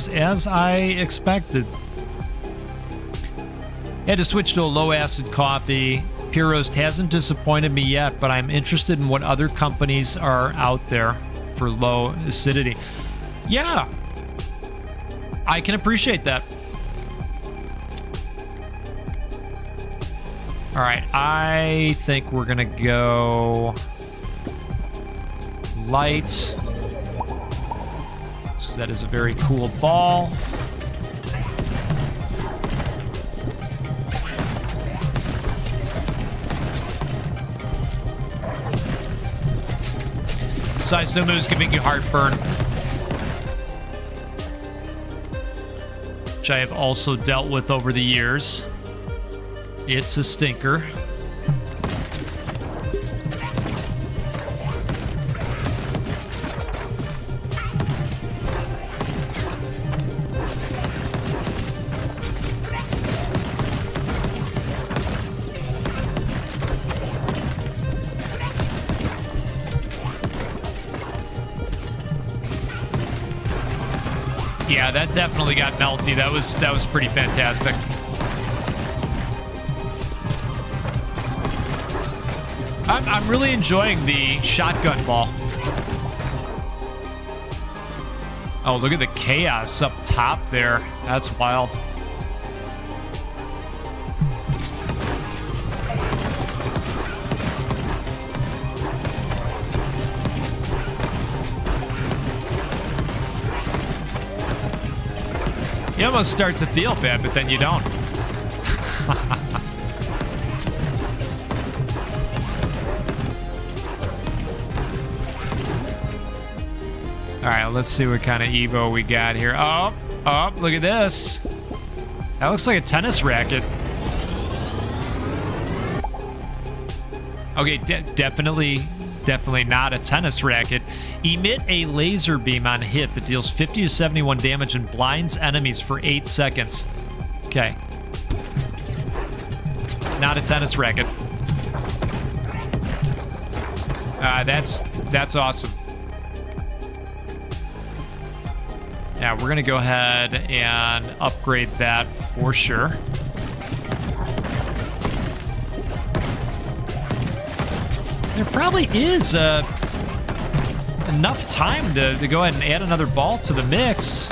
as I expected. Had to switch to a low-acid coffee. Pure Roast hasn't disappointed me yet, but I'm interested in what other companies are out there for low acidity. Yeah, I can appreciate that. All right, I think we're gonna go light, because that is a very cool ball. So I assume it was giving you heartburn, which I have also dealt with over the years. It's a stinker. Yeah, that definitely got melty. That was pretty fantastic. I'm really enjoying the shotgun ball. Oh, look at the chaos up top there. That's wild. You almost start to feel bad, but then you don't. All right, let's see what kind of Evo we got here. Oh, look at this. That looks like a tennis racket. Okay, definitely not a tennis racket. Emit a laser beam on hit that deals 50 to 71 damage and blinds enemies for 8 seconds. Okay. Not a tennis racket. That's awesome. Yeah, we're gonna go ahead and upgrade that for sure. There probably is enough time to go ahead and add another ball to the mix.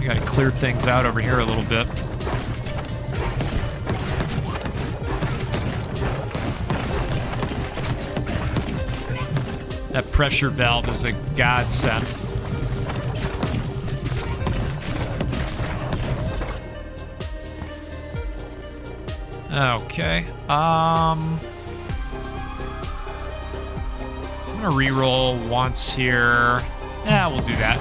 We gotta clear things out over here a little bit. That pressure valve is a godsend. Okay. I'm gonna reroll once here. Yeah, we'll do that.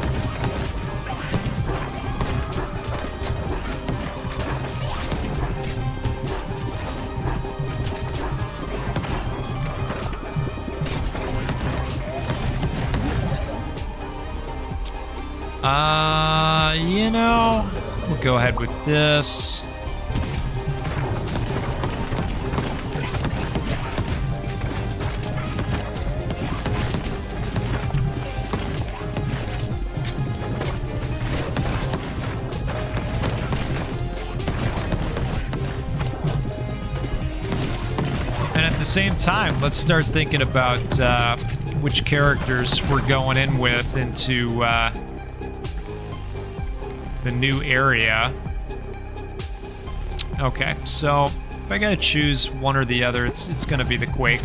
You know, we'll go ahead with this. And at the same time, let's start thinking about which characters we're going in with into the new area. Okay, so if I gotta choose one or the other, it's gonna be the Quake.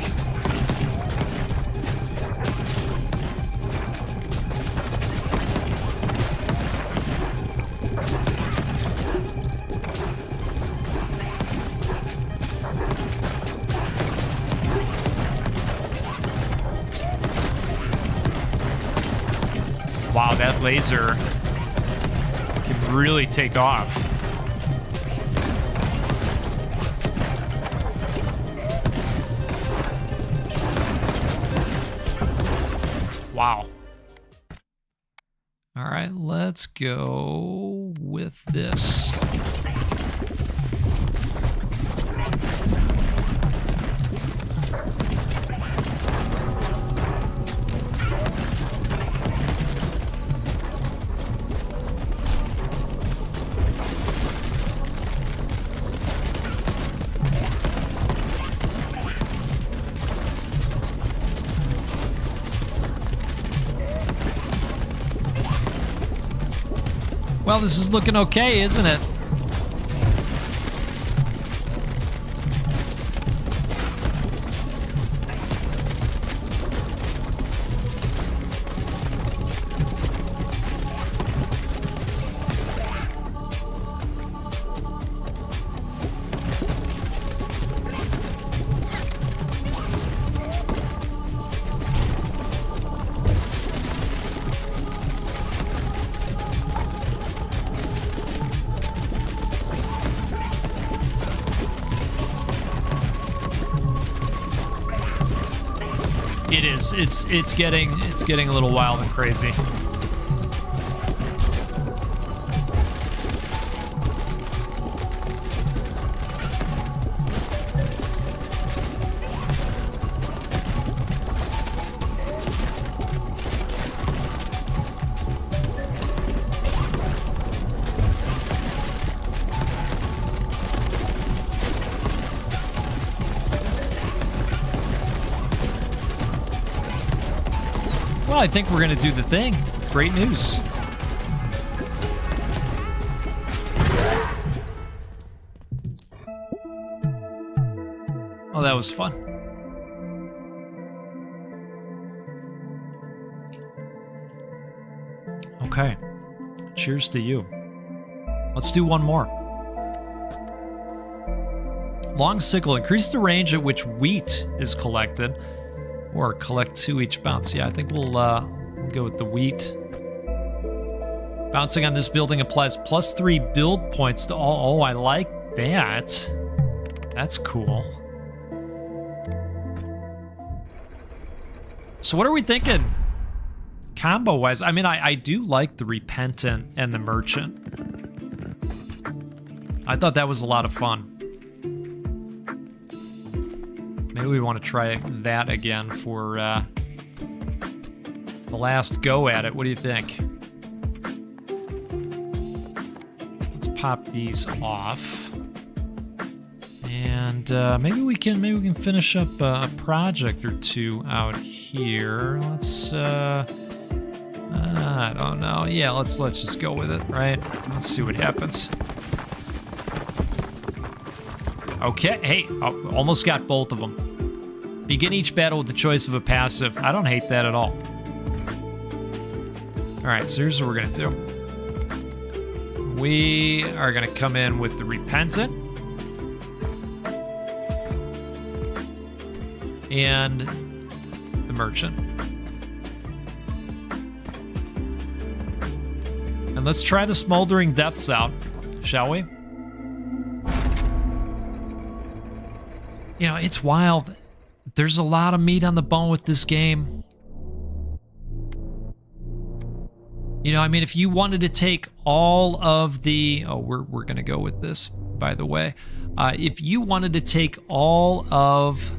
Wow, that laser can really take off. Wow. All right, let's go with this. Well, this is looking okay, isn't it? It is. It's getting a little wild and crazy. Well, I think we're going to do the thing. Great news. Oh, that was fun. Okay. Cheers to you. Let's do one more. Long sickle. Increase the range at which wheat is collected. Or collect 2 each bounce. Yeah, I think we'll go with the wheat. Bouncing on this building applies +3 build points to all. Oh, I like that. That's cool. So what are we thinking? Combo-wise, I mean, I do like the Repentant and the Merchant. I thought that was a lot of fun. Maybe we want to try that again for the last go at it. What do you think? Let's pop these off, and maybe we can finish up a project or two out here. Let's I don't know. Yeah, let's just go with it, right? Let's see what happens. Okay, hey, almost got both of them. Begin each battle with the choice of a passive. I don't hate that at all. All right, so here's what we're gonna do. We are gonna come in with the Repentant. And the Merchant. And let's try the Smoldering Depths out, shall we? You know, it's wild. There's a lot of meat on the bone with this game. You know, I mean, if you wanted to take all of the... Oh, we're going to go with this, by the way. If you wanted to take all of...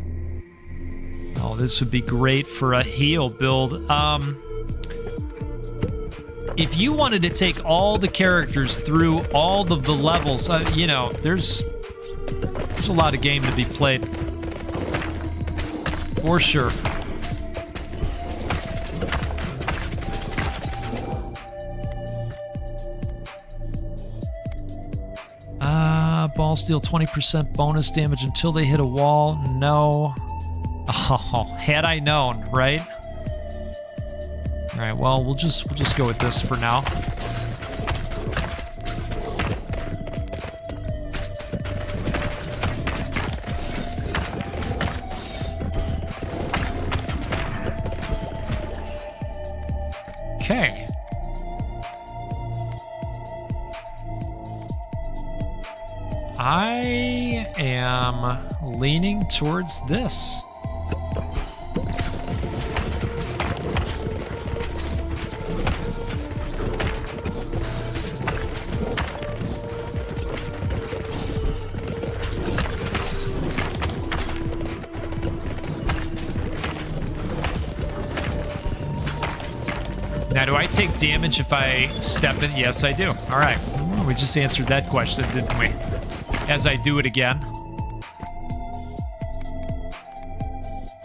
Oh, this would be great for a heal build. If you wanted to take all the characters through all of the levels, you know, there's a lot of game to be played. For sure. Balls deal 20% bonus damage until they hit a wall. No. Oh, had I known, right? All right, well, we'll just go with this for now. Okay. I am leaning towards this. take damage if I step in? Yes, I do. All right. Well, we just answered that question, didn't we? As I do it again.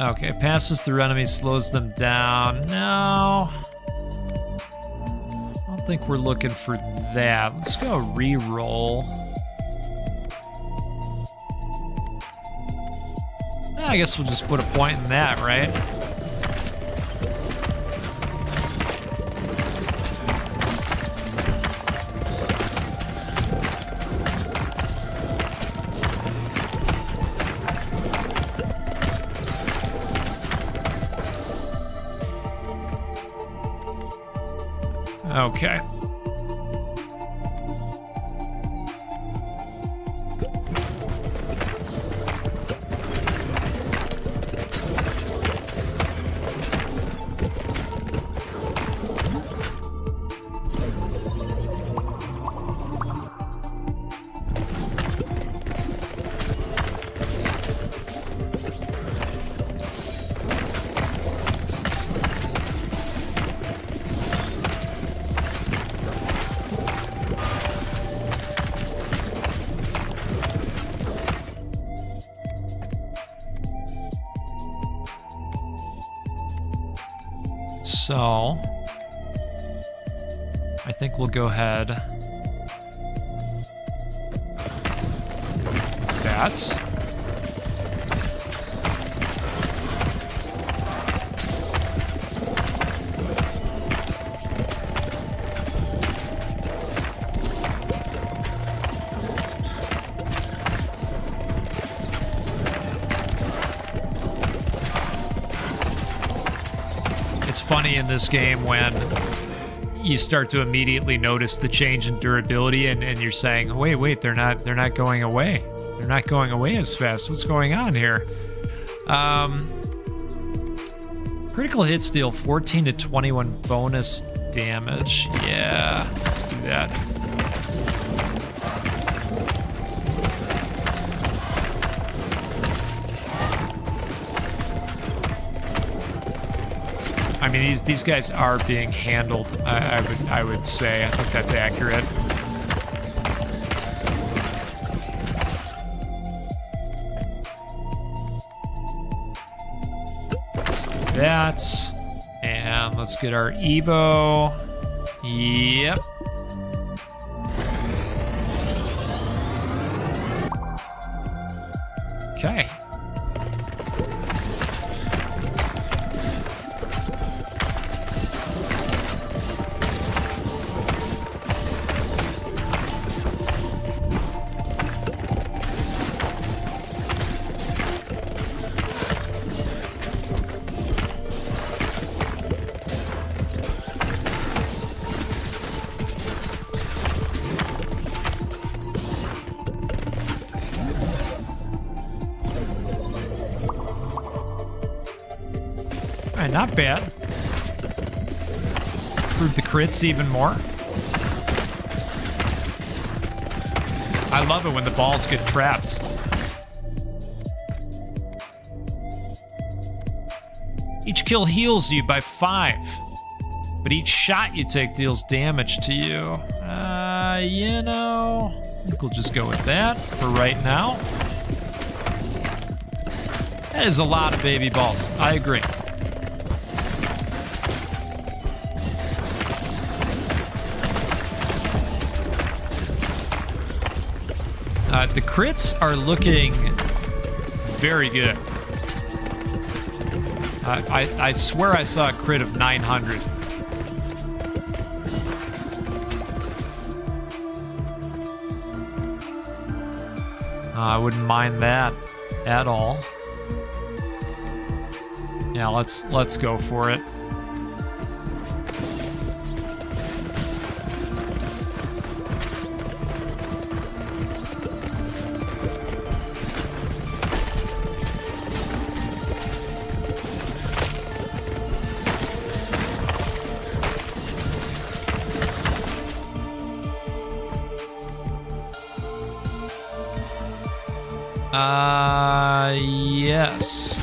Okay, passes through enemies, slows them down. No. I don't think we're looking for that. Let's go re-roll. I guess we'll just put a point in that, right? Okay. So, I think we'll go ahead. That. Funny in this game when you start to immediately notice the change in durability and you're saying, wait, they're not going away. They're not going away as fast. What's going on here? Critical hits deal 14 to 21 bonus damage. Yeah, let's do that. I mean, these guys are being handled. I would say. I think that's accurate. Let's do that, and let's get our Evo. Yep. Okay. Not bad. Improve the crits even more. I love it when the balls get trapped. Each kill heals you by 5, but each shot you take deals damage to you. You know, I think we'll just go with that for right now. That is a lot of baby balls. I agree. The crits are looking very good. I swear I saw a crit of 900. I wouldn't mind that at all. Yeah, let's go for it. Yes.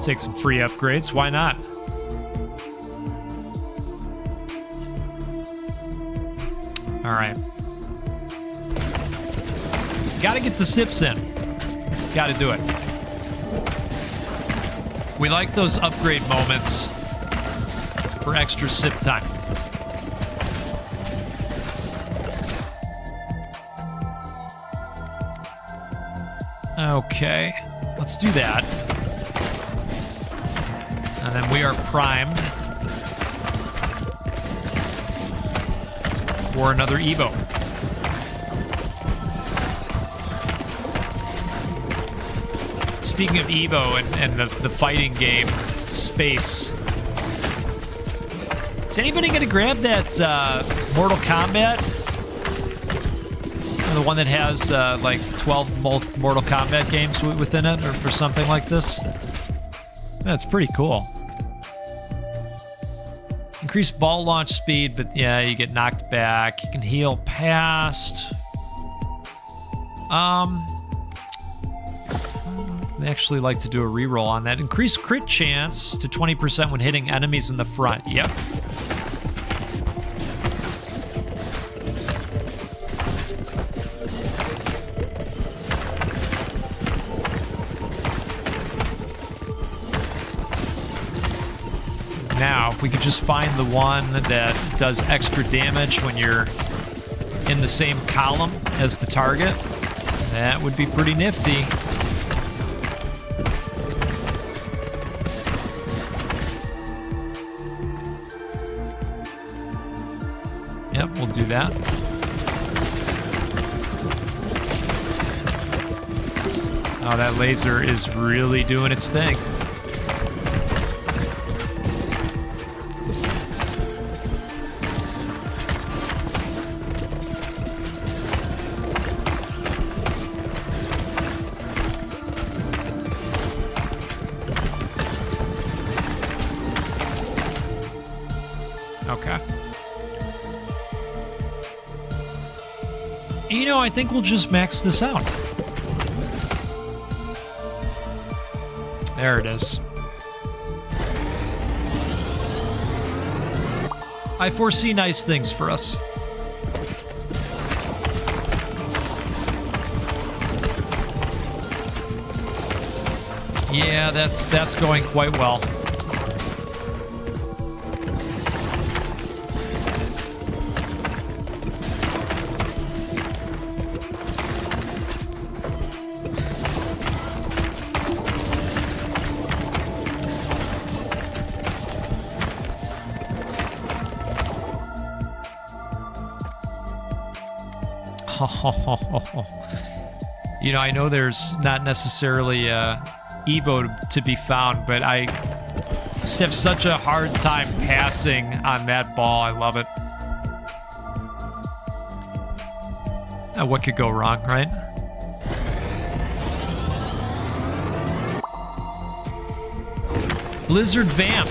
take some free upgrades. Why not? All right. Gotta get the sips in. Gotta do it. We like those upgrade moments for extra sip time. Okay, let's do that. And then we are primed for another Evo. Speaking of Evo and the fighting game space, is anybody going to grab that Mortal Kombat? The one that has like 12 Mortal Kombat games within it, or something like this? That's pretty cool. Increased ball launch speed, but yeah, you get knocked back. You can heal past. They actually like to do a reroll on that. Increased crit chance to 20% when hitting enemies in the front. Yep. Now, if we could just find the one that does extra damage when you're in the same column as the target, that would be pretty nifty. Yep, we'll do that. Oh, that laser is really doing its thing. Okay. You know, I think we'll just max this out. There it is. I foresee nice things for us. Yeah, that's going quite well. You know, I know there's not necessarily Evo to be found, but I just have such a hard time passing on that ball. I love it. What could go wrong, right? Blizzard Vamp.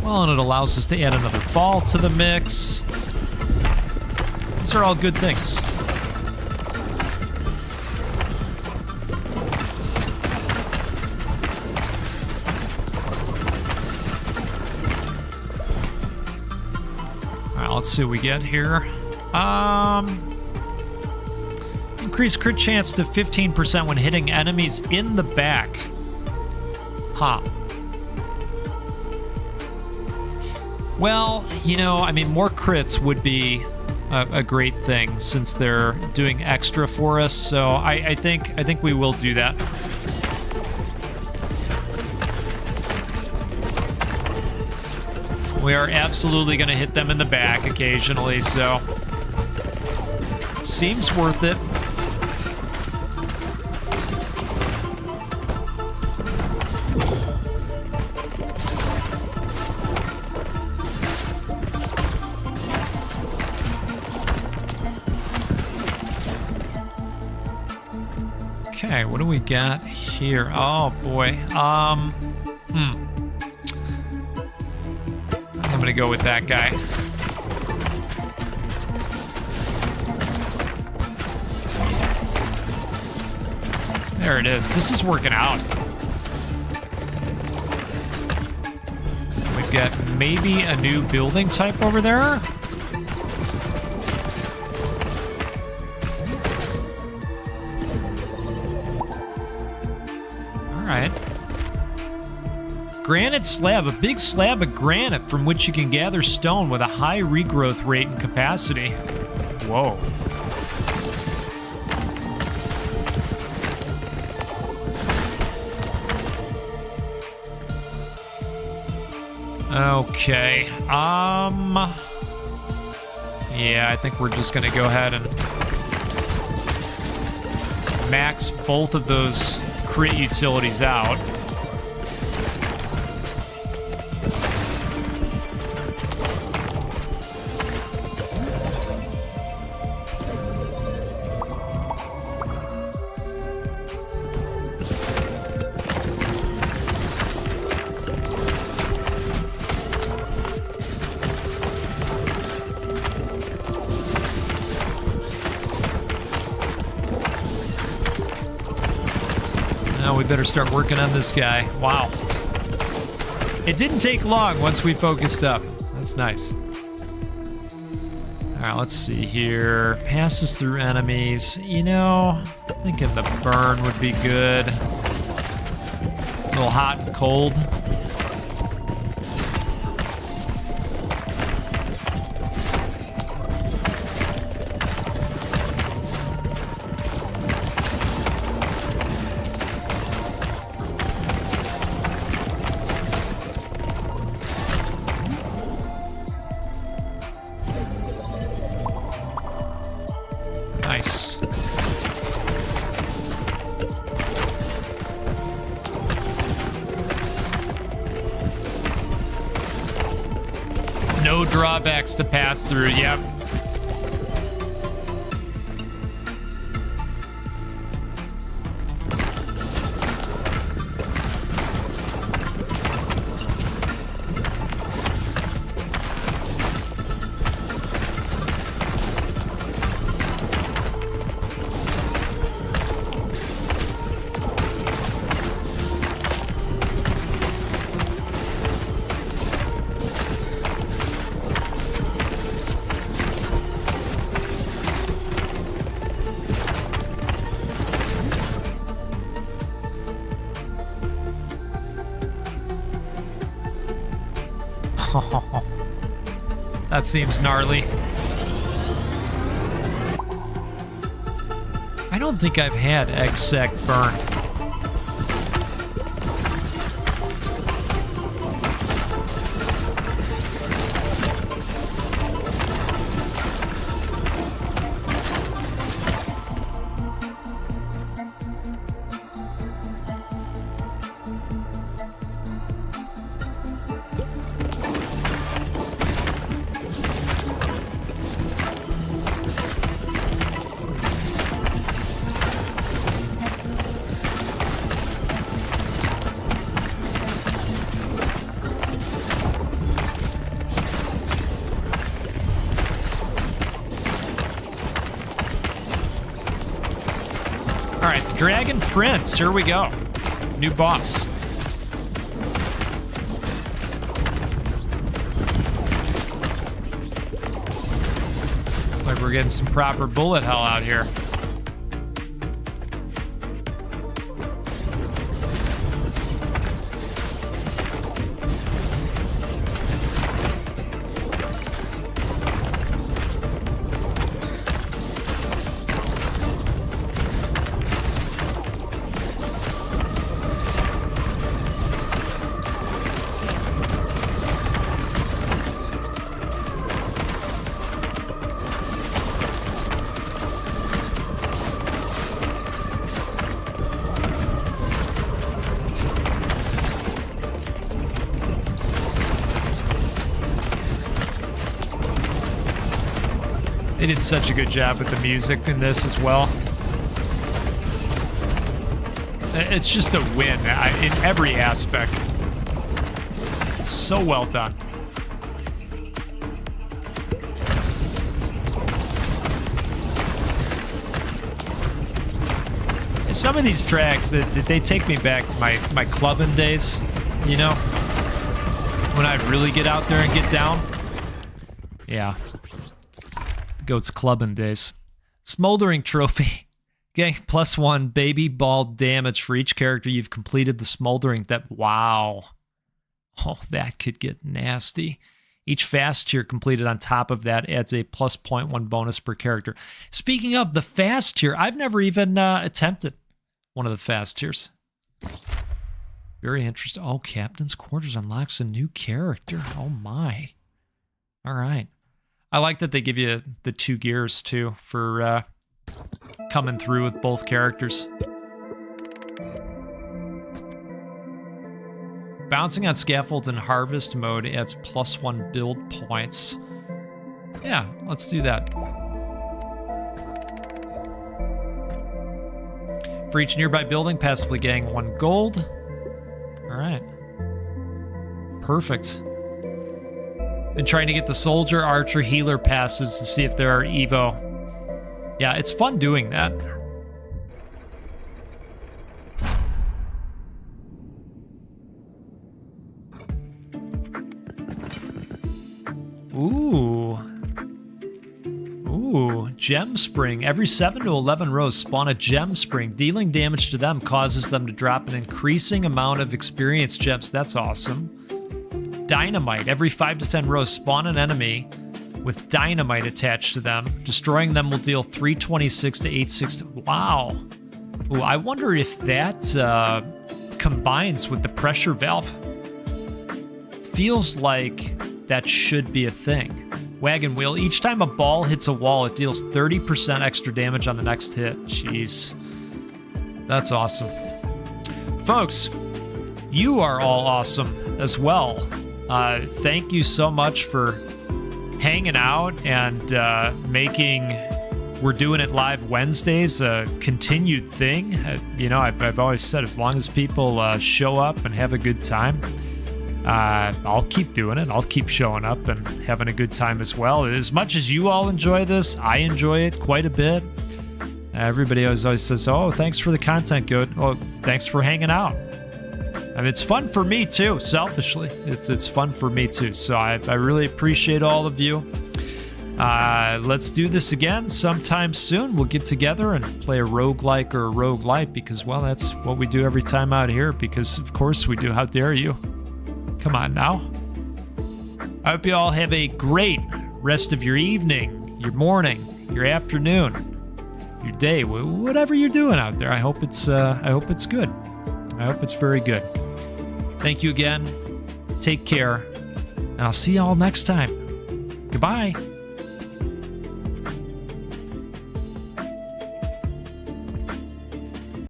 Well, and it allows us to add another ball to the mix. These are all good things. All right, let's see what we get here. Increased crit chance to 15% when hitting enemies in the back. Huh. Well, you know, I mean, more crits would be a great thing since they're doing extra for us. So I think we will do that. We are absolutely going to hit them in the back occasionally, so seems worth it. Okay, what do we got here? Oh boy. I'm gonna go with that guy. There it is. This is working out. We've got maybe a new building type over there. Alright. Granite slab, a big slab of granite from which you can gather stone with a high regrowth rate and capacity. Whoa. Okay, yeah, I think we're just gonna go ahead and max both of those crit utilities out. We better start working on this guy. Wow. It didn't take long once we focused up. That's nice. All right, let's see here. Passes through enemies. You know, thinking the burn would be good. A little hot and cold. Nice. No drawbacks to pass through, yep. That seems gnarly. I don't think I've had exec burn. Alright, the Dragon Prince, here we go. New boss. Looks like we're getting some proper bullet hell out here. They did such a good job with the music in this as well. It's just a win in every aspect. So well done. And some of these tracks, they take me back to my clubbing days, you know? When I'd really get out there and get down. Yeah. Goat's clubbing days. Smoldering trophy. Okay, +1 baby ball damage for each character you've completed the smoldering depth. Wow. Oh, that could get nasty. Each fast tier completed on top of that adds a +0.1 bonus per character. Speaking of the fast tier, I've never even attempted one of the fast tiers. Very interesting. Oh, Captain's Quarters unlocks a new character. Oh my. All right. I like that they give you the 2 gears too for coming through with both characters. Bouncing on scaffolds in harvest mode adds +1 build points. Yeah, let's do that. For each nearby building, passively getting 1 gold. All right. Perfect. Been trying to get the soldier, archer, healer passives to see if there are Evo. Yeah, it's fun doing that. Ooh, Gem Spring. Every 7 to 11 rows spawn a Gem Spring. Dealing damage to them causes them to drop an increasing amount of experience gems. That's awesome. Dynamite. Every 5 to 10 rows spawn an enemy with dynamite attached to them. Destroying them will deal 326 to 860. Wow. Ooh, I wonder if that combines with the pressure valve. Feels like that should be a thing. Wagon wheel. Each time a ball hits a wall, it deals 30% extra damage on the next hit. Jeez. That's awesome. Folks, you are all awesome as well. Thank you so much for hanging out and making We're Doing It Live Wednesdays a continued thing. I've always said as long as people show up and have a good time, I'll keep doing it. I'll keep showing up and having a good time as well. As much as you all enjoy this, I enjoy it quite a bit. Everybody always says, oh, thanks for the content, Goat. Oh, thanks for hanging out. I mean, it's fun for me too, selfishly. It's fun for me too. So I really appreciate all of you. Let's do this again sometime soon. We'll get together and play a roguelike or a roguelite because, well, that's what we do every time out here because, of course, we do. How dare you? Come on now. I hope you all have a great rest of your evening, your morning, your afternoon, your day, whatever you're doing out there. I hope it's good. I hope it's very good. Thank you again. Take care, and I'll see you all next time. Goodbye.